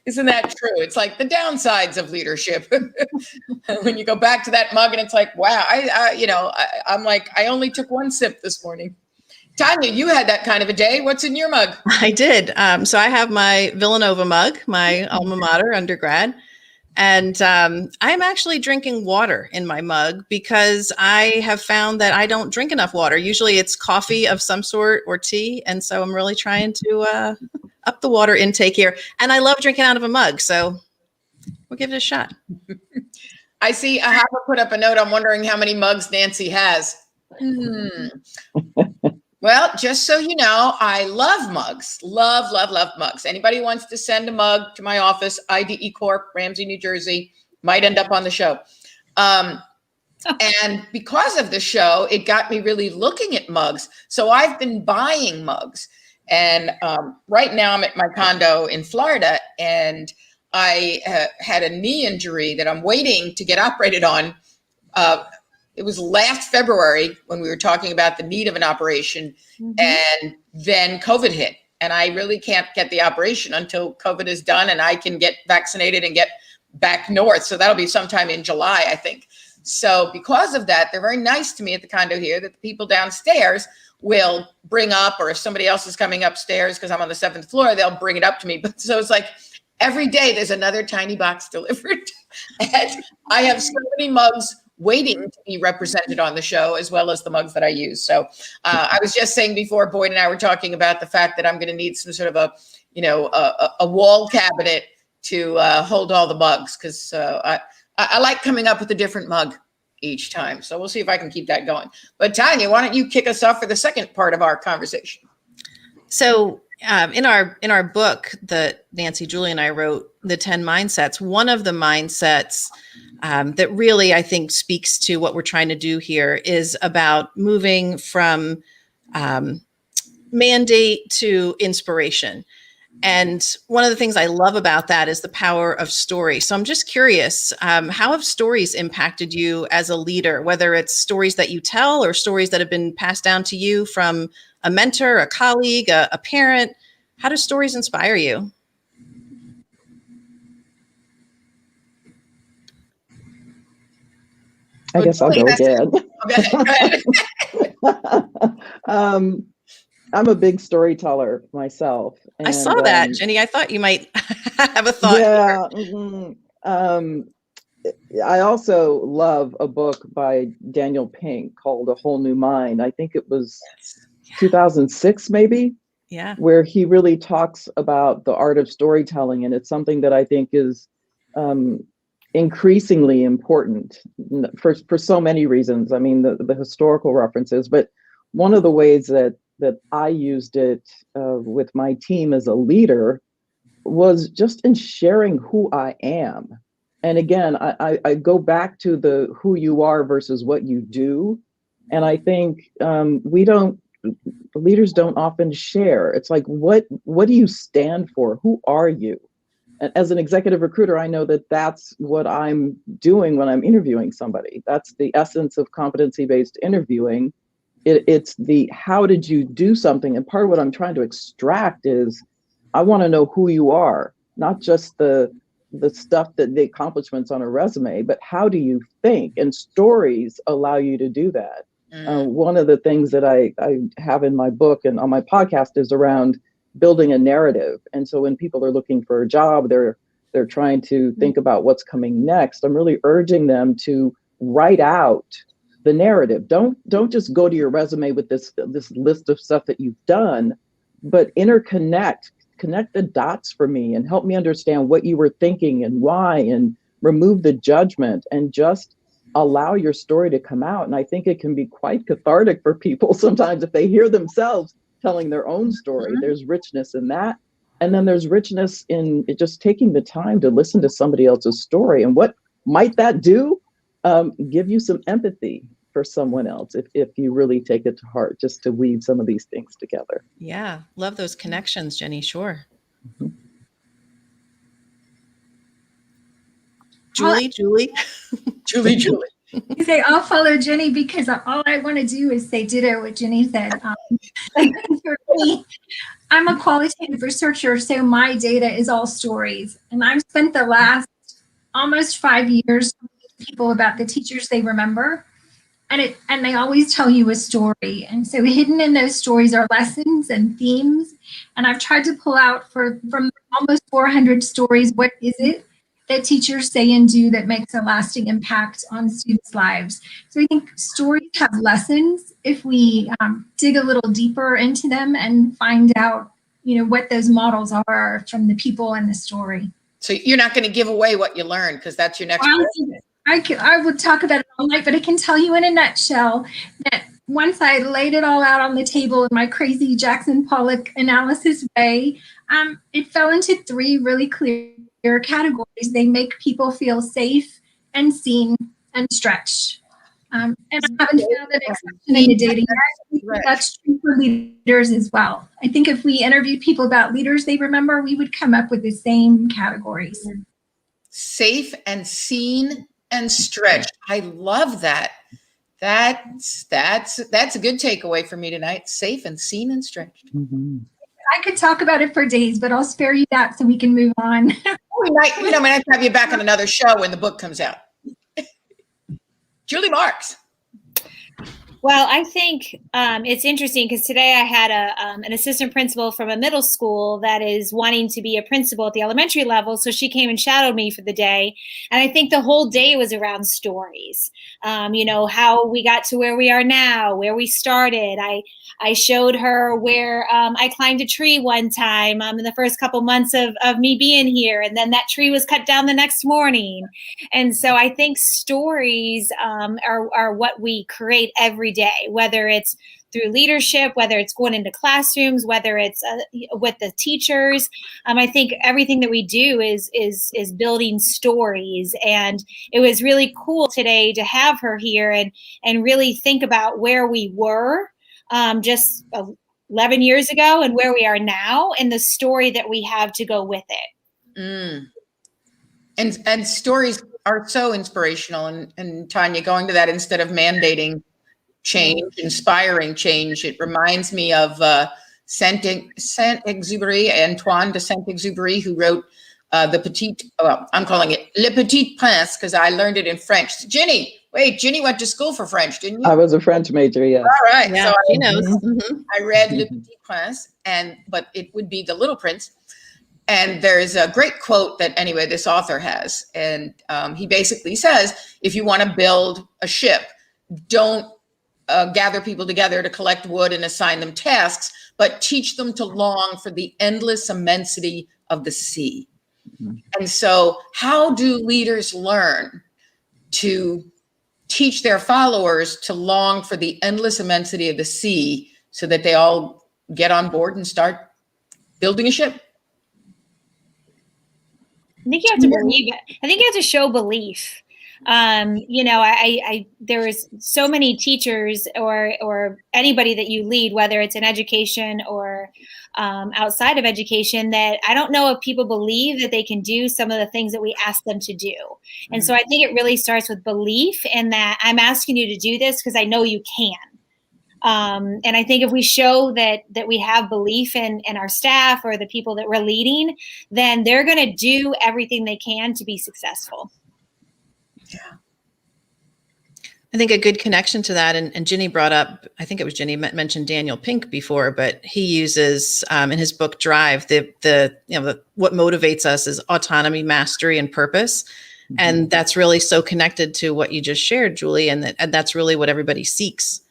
S1: Isn't that true? It's like the downsides of leadership. When you go back to that mug and it's like, wow, I'm like, I only took one sip this morning. Tanya, you had that kind of a day. What's in your mug?
S2: I did. So I have my Villanova mug, my alma mater undergrad. And I'm actually drinking water in my mug because I have found that I don't drink enough water. Usually it's coffee of some sort or tea. And so I'm really trying to up the water intake here. And I love drinking out of a mug. So we'll give it a shot.
S1: I see I have put up a note. I'm wondering how many mugs Nancy has. Well, just so you know, I love mugs. Love, love, love mugs. Anybody wants to send a mug to my office, IDE Corp, Ramsey, New Jersey, might end up on the show. And because of the show, it got me really looking at mugs. So I've been buying mugs. And right now I'm at my condo in Florida, and I had a knee injury that I'm waiting to get operated on. It was last February when we were talking about the need of an operation, and then COVID hit, and I really can't get the operation until COVID is done and I can get vaccinated and get back north. So that'll be sometime in July, I think. So because of that, they're very nice to me at the condo here that the people downstairs will bring up, or if somebody else is coming upstairs because I'm on the 7th floor, they'll bring it up to me. But so it's like every day there's another tiny box delivered. And I have so many mugs waiting to be represented on the show, as well as the mugs that I use. So I was just saying before, Boyd and I were talking about the fact that I'm going to need some sort of a wall cabinet to hold all the mugs, because I like coming up with a different mug each time. So we'll see if I can keep that going. But Tanya, why don't you kick us off for the second part of our conversation?
S2: So in our book that Nancy, Julie, and I wrote, The 10 Mindsets, one of the mindsets that really, I think, speaks to what we're trying to do here is about moving from mandate to inspiration. And one of the things I love about that is the power of story. So I'm just curious, how have stories impacted you as a leader, whether it's stories that you tell or stories that have been passed down to you from a mentor, a colleague, a parent? How do stories inspire you?
S5: I guess I'll go again.
S1: Go ahead.
S5: I'm a big storyteller myself. And,
S2: I saw that, Jenny. I thought you might have a thought.
S5: Yeah. I also love a book by Daniel Pink called A Whole New Mind. I think it was 2006, maybe.
S2: Yeah.
S5: Where he really talks about the art of storytelling. And it's something that I think is increasingly important for so many reasons. I mean, the historical references, but one of the ways that I used it with my team as a leader was just in sharing who I am. And again, I go back to the who you are versus what you do. And I think leaders don't often share. It's like, what do you stand for? Who are you? And as an executive recruiter, I know that that's what I'm doing when I'm interviewing somebody. That's the essence of competency-based interviewing, It's the how did you do something? And part of what I'm trying to extract is I want to know who you are, not just the stuff that the accomplishments on a resume, but how do you think? And stories allow you to do that. One of the things that I have in my book and on my podcast is around building a narrative. And so when people are looking for a job, they're trying to think about what's coming next. I'm really urging them to write out the narrative. Don't just go to your resume with this list of stuff that you've done, but connect the dots for me and help me understand what you were thinking and why, and remove the judgment and just allow your story to come out. And I think it can be quite cathartic for people sometimes if they hear themselves telling their own story. There's richness in that. And then there's richness in just taking the time to listen to somebody else's story. And what might that do? Give you some empathy for someone else if you really take it to heart, just to weave some of these things together.
S2: Yeah. Love those connections, Jenny. Sure.
S5: Mhm.
S2: Julie.
S1: Julie.
S4: You say, I'll follow Jenny because all I want to do is say ditto what Jenny said. For me, I'm a qualitative researcher, so my data is all stories. And I've spent the last almost 5 years talking to people about the teachers they remember. And they always tell you a story. And so hidden in those stories are lessons and themes. And I've tried to pull out from almost 400 stories, what is it that teachers say and do that makes a lasting impact on students' lives? So I think stories have lessons if we dig a little deeper into them and find out, what those models are from the people in the story.
S1: So you're not going to give away what you learned because that's your next.
S4: I would talk about it all night, but I can tell you in a nutshell that once I laid it all out on the table in my crazy Jackson Pollock analysis way, it fell into 3 really clear categories. They make people feel safe and seen and stretched. And I haven't found an exception in the data yet.
S1: Right.
S4: That's true for leaders as well. I think if we interviewed people about leaders they remember, we would come up with the same categories.
S1: Safe and seen and stretched. I love that. That's a good takeaway for me tonight. Safe and seen and stretched.
S5: Mm-hmm.
S4: I could talk about it for days, but I'll spare you that so we can move on.
S1: We might have you back on another show when the book comes out. Julie Marks.
S3: Well, I think it's interesting because today I had an assistant principal from a middle school that is wanting to be a principal at the elementary level. So she came and shadowed me for the day. And I think the whole day was around stories, how we got to where we are now, where we started. I showed her where I climbed a tree one time in the first couple months of me being here. And then that tree was cut down the next morning. And so I think stories are what we create every day, whether it's through leadership, whether it's going into classrooms, whether it's with the teachers. I think everything that we do is building stories. And it was really cool today to have her here and really think about where we were just 11 years ago and where we are now and the story that we have to go with it.
S1: And stories are so inspirational. And Tanya, going to that instead of mandating change, inspiring change, it reminds me of Saint-Exupéry, Antoine de Saint-Exupéry, who wrote I'm calling it Le Petit Prince because I learned it in French. Ginny went to school for French, didn't you?
S5: I was a French major, yeah.
S1: All right.
S2: Yeah,
S1: So
S2: she knows. Mm-hmm.
S1: I read Le Petit Prince, but it would be The Little Prince. And there's a great quote that this author has. And he basically says, if you want to build a ship, don't gather people together to collect wood and assign them tasks, but teach them to long for the endless immensity of the sea. Mm-hmm. And so how do leaders learn to teach their followers to long for the endless immensity of the sea so that they all get on board and start building a ship?
S3: I think you have to believe it. I think you have to show belief. There was so many teachers or anybody that you lead, whether it's in education or outside of education, that I don't know if people believe that they can do some of the things that we ask them to do. And so I think it really starts with belief in that I'm asking you to do this because I know you can. And I think if we show that we have belief in our staff or the people that we're leading, then they're going to do everything they can to be successful.
S2: I think a good connection to that, and Ginny brought up, I think it was Ginny mentioned Daniel Pink before, but he uses in his book Drive, what motivates us is autonomy, mastery, and purpose. Mm-hmm. And that's really so connected to what you just shared, Julie, and that's really what everybody seeks.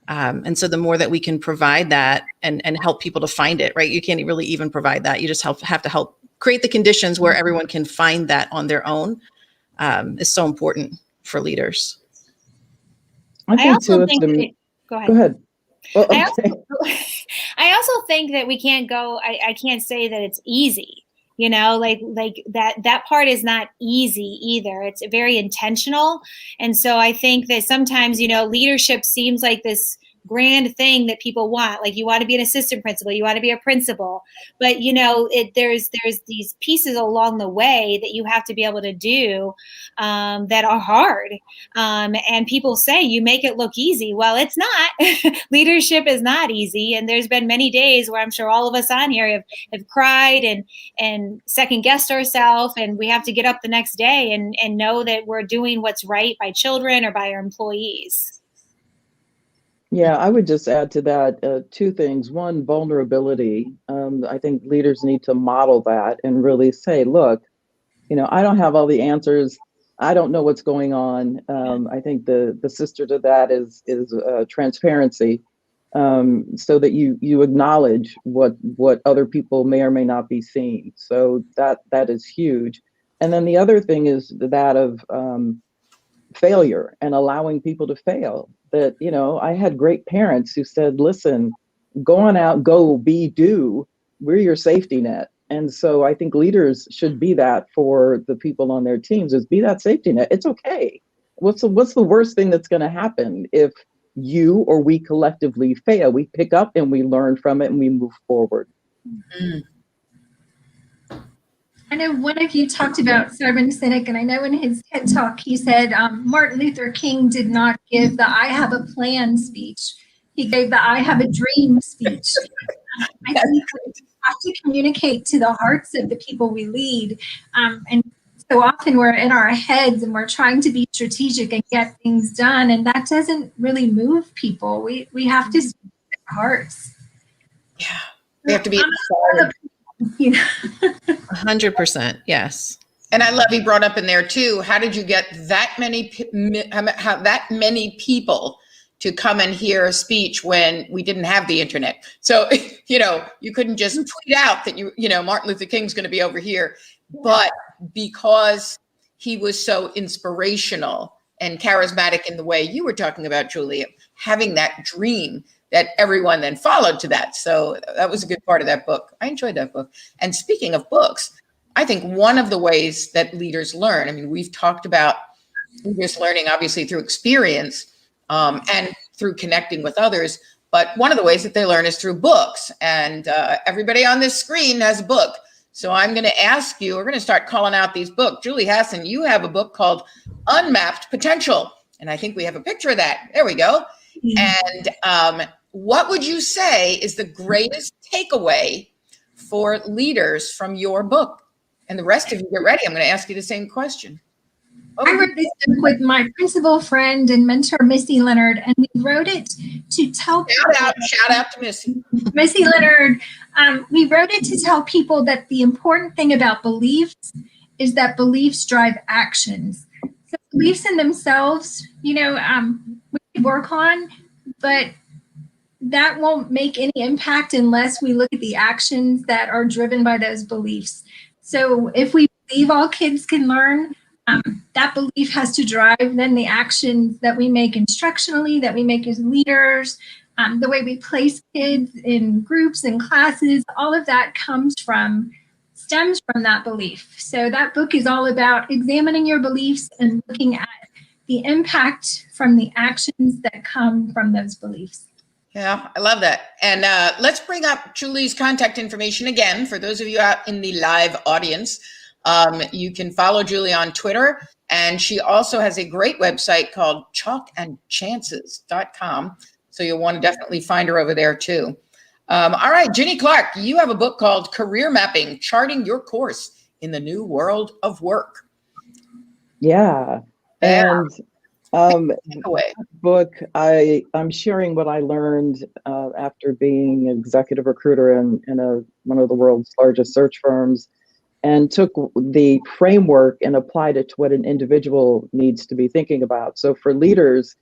S2: And so the more that we can provide that and help people to find it, right? You can't really even provide that. You just have to help create the conditions where everyone can find that on their own, is so important for leaders.
S5: I think too,
S3: go ahead.
S5: Go ahead. Well, okay.
S3: I also think that we can't go, I can't say that it's easy, like that part is not easy either. It's very intentional. And so I think that sometimes, leadership seems like this grand thing that people want. Like, you want to be an assistant principal, you want to be a principal, but there's these pieces along the way that you have to be able to do that are hard. And people say you make it look easy. Well, it's not. Leadership is not easy. And there's been many days where I'm sure all of us on here have cried and second guessed ourselves, and we have to get up the next day and know that we're doing what's right by children or by our employees.
S5: Yeah, I would just add to that two things. One, vulnerability. I think leaders need to model that and really say, look, I don't have all the answers. I don't know what's going on. I think the sister to that is transparency, so that you acknowledge what other people may or may not be seeing. So that is huge. And then the other thing is that of failure and allowing people to fail. That, I had great parents who said, listen, go on out, go, be, do, we're your safety net. And so I think leaders should be that for the people on their teams, is be that safety net. It's okay. What's the worst thing that's going to happen if you or we collectively fail? We pick up and we learn from it and we move forward.
S1: Mm-hmm.
S4: I know one of you talked about Simon Sinek, and I know in his TED Talk, he said Martin Luther King did not give the I have a plan speech. He gave the I have a dream speech. I think we have to communicate to the hearts of the people we lead. And so often we're in our heads and we're trying to be strategic and get things done. And that doesn't really move people. We have to speak to their hearts.
S1: Yeah, we have to be
S2: 100%. Yes.
S1: And I love he brought up in there too, how did you get that many people to come and hear a speech when we didn't have the internet? So, you couldn't just tweet out that Martin Luther King's going to be over here, but because he was so inspirational and charismatic in the way you were talking about, Julie, having that dream that everyone then followed to that. So that was a good part of that book. I enjoyed that book. And speaking of books, I think one of the ways that leaders learn, we've talked about leaders learning obviously through experience and through connecting with others, but one of the ways that they learn is through books. And everybody on this screen has a book. So I'm going to ask you, we're going to start calling out these books. Julie Hassan, you have a book called Unwrapped Potential. And I think we have a picture of that. There we go. Mm-hmm. And what would you say is the greatest takeaway for leaders from your book? And the rest of you, get ready. I'm going to ask you the same question.
S4: I wrote this book with my principal friend and mentor, Missy Leonard, and we wrote it to tell people.
S1: Shout out to Missy.
S4: Missy Leonard. We wrote it to tell people that the important thing about beliefs is that beliefs drive actions. So beliefs in themselves, we work on, but that won't make any impact unless we look at the actions that are driven by those beliefs. So if we believe all kids can learn, that belief has to drive then the actions that we make instructionally, that we make as leaders, the way we place kids in groups and classes, all of that stems from that belief. So that book is all about examining your beliefs and looking at the impact from the actions that come from those beliefs.
S1: Yeah, I love that. And let's bring up Julie's contact information again. For those of you out in the live audience, you can follow Julie on Twitter. And she also has a great website called chalkandchances.com. So you'll want to definitely find her over there too. All right, Ginny Clark, you have a book called Career Mapping, Charting Your Course in the New World of Work.
S5: Yeah.
S1: Yeah.
S5: And
S1: Away.
S5: book, I'm sharing what I learned after being an executive recruiter in one of the world's largest search firms, and took the framework and applied it to what an individual needs to be thinking about. So for leaders,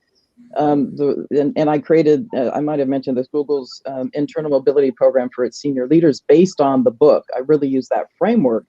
S5: and I created, I might have mentioned this, Google's internal mobility program for its senior leaders based on the book. I really use that framework.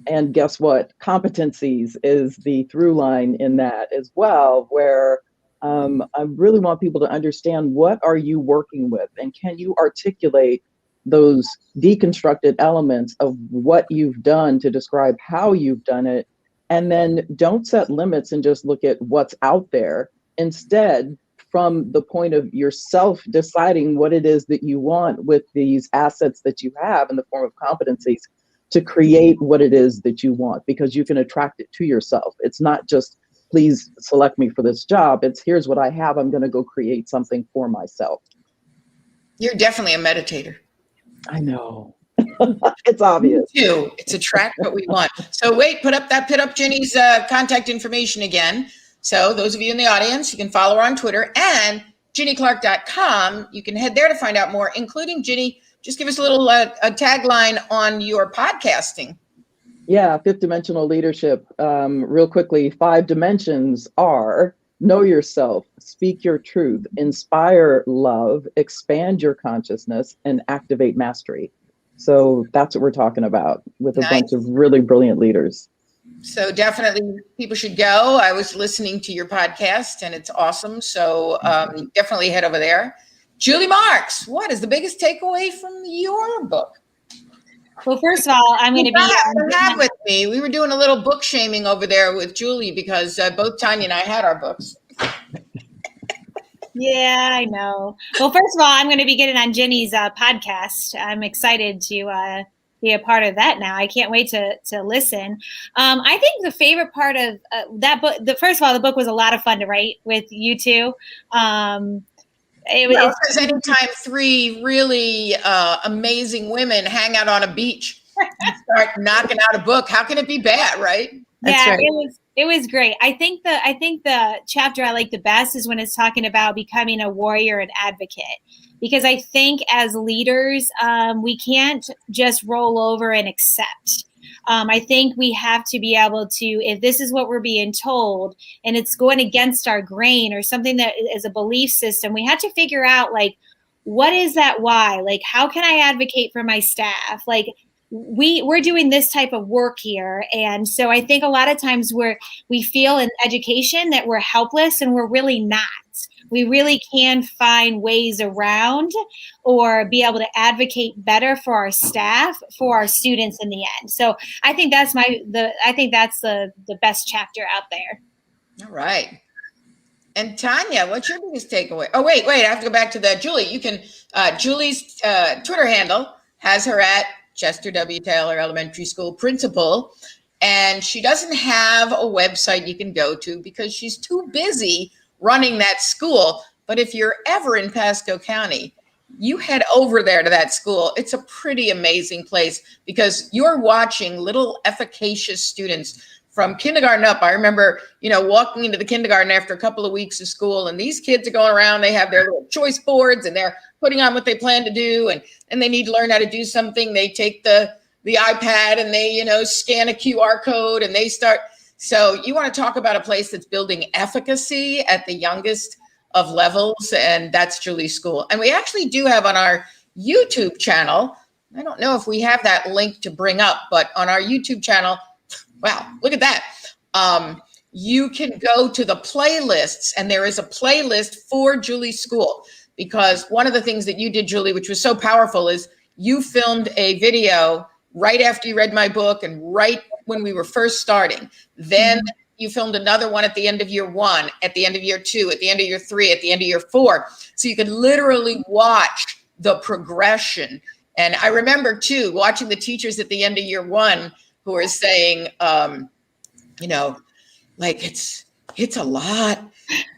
S5: And guess what? Competencies is the through line in that as well, where I really want people to understand, what are you working with? And can you articulate those deconstructed elements of what you've done to describe how you've done it? And then don't set limits and just look at what's out there. Instead, from the point of yourself deciding what it is that you want with these assets that you have in the form of competencies, to create what it is that you want, because you can attract it to yourself. It's not just, please select me for this job. It's, here's what I have. I'm going to go create something for myself.
S1: You're definitely a meditator.
S5: I know. It's obvious.
S1: Me too. It's attract what we want. So wait, put up Ginny's contact information again. So those of you in the audience, you can follow her on Twitter, and ginnyclark.com. You can head there to find out more, including, Ginny, just give us a little a tagline on your podcasting.
S5: Yeah, fifth dimensional leadership. Real quickly, 5 dimensions are: know yourself, speak your truth, inspire love, expand your consciousness, and activate mastery. So that's what we're talking about with a bunch of really brilliant leaders.
S1: So definitely people should go. I was listening to your podcast and it's awesome. So definitely head over there. Julie Marks, what is the biggest takeaway from your book?
S3: Well, first of all, I'm going to be
S1: with me. We were doing a little book shaming over there with Julie because both Tanya and I had our books.
S3: Yeah, I know. Well, first of all, I'm going to be getting on Ginny's podcast. I'm excited to be a part of that now. I can't wait to listen. I think the favorite part of that book, first of all, the book was a lot of fun to write with you two.
S1: Because anytime 3 really amazing women hang out on a beach and start knocking out a book, how can it be bad, right?
S3: That's right. It was great. I think the chapter I like the best is when it's talking about becoming a warrior and advocate, because I think as leaders, we can't just roll over and accept. I think we have to be able to, if this is what we're being told and it's going against our grain or something that is a belief system, we have to figure out, like, what is that why? Like, how can I advocate for my staff? Like, we're doing this type of work here. And so I think a lot of times we feel in education that we're helpless, and we're really not. We really can find ways around or be able to advocate better for our staff, for our students in the end. So I think that's the best chapter out there.
S1: All right. And Tanya, what's your biggest takeaway? Oh, wait, I have to go back to that. Julie, you can, Julie's Twitter handle has her at Chester W. Taylor Elementary School Principal. And she doesn't have a website you can go to because she's too busy running that school. But if you're ever in Pasco County, you head over there to that school. It's a pretty amazing place because you're watching little efficacious students from kindergarten up. I remember, walking into the kindergarten after a couple of weeks of school, and these kids are going around, they have their little choice boards and they're putting on what they plan to do. And they need to learn how to do something. They take the iPad and they, scan a QR code and they start. So you want to talk about a place that's building efficacy at the youngest of levels, and that's Julie's school. And we actually do have on our YouTube channel, I don't know if we have that link to bring up, but on our YouTube channel, wow, look at that. You can go to the playlists, and there is a playlist for Julie's school, because one of the things that you did, Julie, which was so powerful, is you filmed a video right after you read my book and right when we were first starting. Then you filmed another one at the end of year 1, at the end of year 2, at the end of year 3, at the end of year 4. So you could literally watch the progression. And I remember too, watching the teachers at the end of year 1 who are saying, like, it's a lot,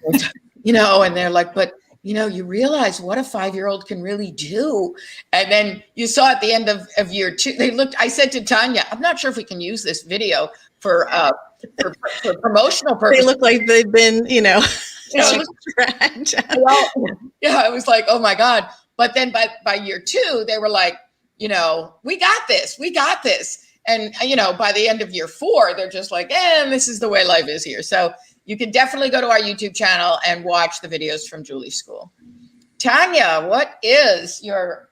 S1: and they're like, but you realize what a 5-year-old can really do. And then you saw at the end of year 2, I said to Tanya, I'm not sure if we can use this video for promotional purposes.
S2: They look like they've been, dragged.
S1: Yeah, I was like, oh my God. But then by year 2, they were like, we got this. And, by the end of year 4, they're just like, this is the way life is here. So you can definitely go to our YouTube channel and watch the videos from Julie's school. Tanya, what is your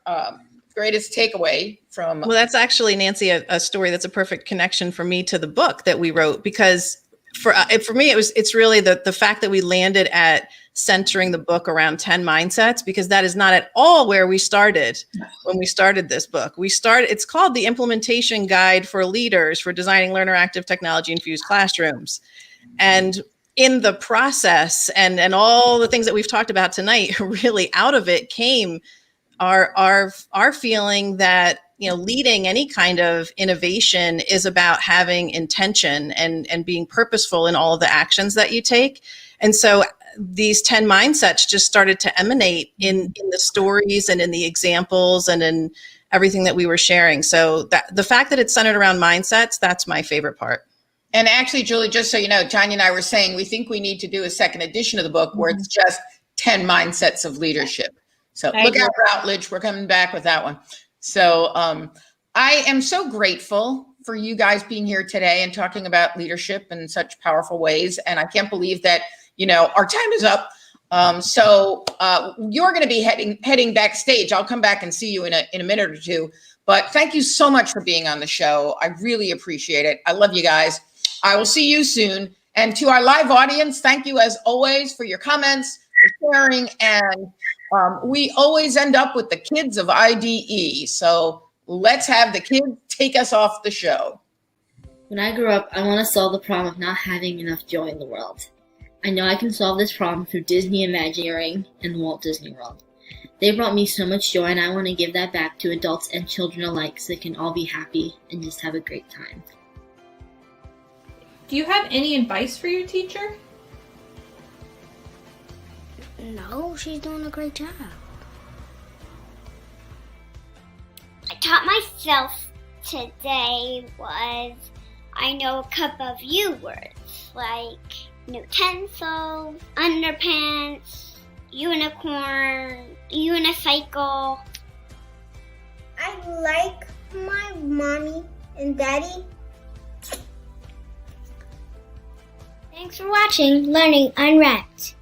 S1: greatest takeaway from?
S2: Well, that's actually, Nancy, a story that's a perfect connection for me to the book that we wrote, because for me, it's really the fact that we landed at centering the book around 10 mindsets, because that is not at all where we started when we started this book. It's called The Implementation Guide for Leaders for Designing Learner Active Technology Infused Classrooms. And in the process and all the things that we've talked about tonight, really out of it came our feeling that, leading any kind of innovation is about having intention and being purposeful in all of the actions that you take. And so these 10 mindsets just started to emanate in the stories and in the examples and in everything that we were sharing. So that the fact that it's centered around mindsets, that's my favorite part.
S1: And actually, Julie, just so you know, Tanya and I were saying, we think we need to do a second edition of the book where it's just 10 mindsets of leadership. So look out, Routledge, we're coming back with that one. So I am so grateful for you guys being here today and talking about leadership in such powerful ways. And I can't believe that, our time is up. So you're going to be heading backstage. I'll come back and see you in a minute or two. But thank you so much for being on the show. I really appreciate it. I love you guys. I will see you soon. And to our live audience, thank you as always for your comments, for sharing. And we always end up with the kids of IDE. So let's have the kids take us off the show.
S6: When I grow up, I want to solve the problem of not having enough joy in the world. I know I can solve this problem through Disney Imagineering and Walt Disney World. They brought me so much joy, and I want to give that back to adults and children alike so they can all be happy and just have a great time.
S7: Do you have any advice for your teacher?
S8: No, she's doing a great job. I taught myself today was I know a couple of U words like utensil, underpants, unicorn, unicycle.
S9: I like my mommy and daddy.
S8: Thanks for watching Learning Unwrapped.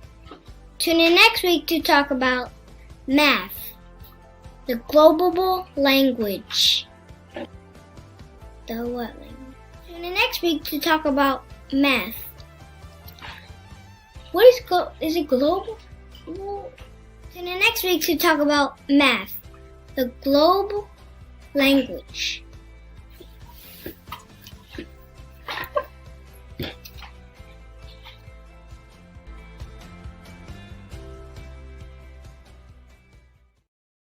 S8: Tune in next week to talk about math, the global language. The what language? Tune in next week to talk about math. What is it global? Tune in next week to talk about math, the global language.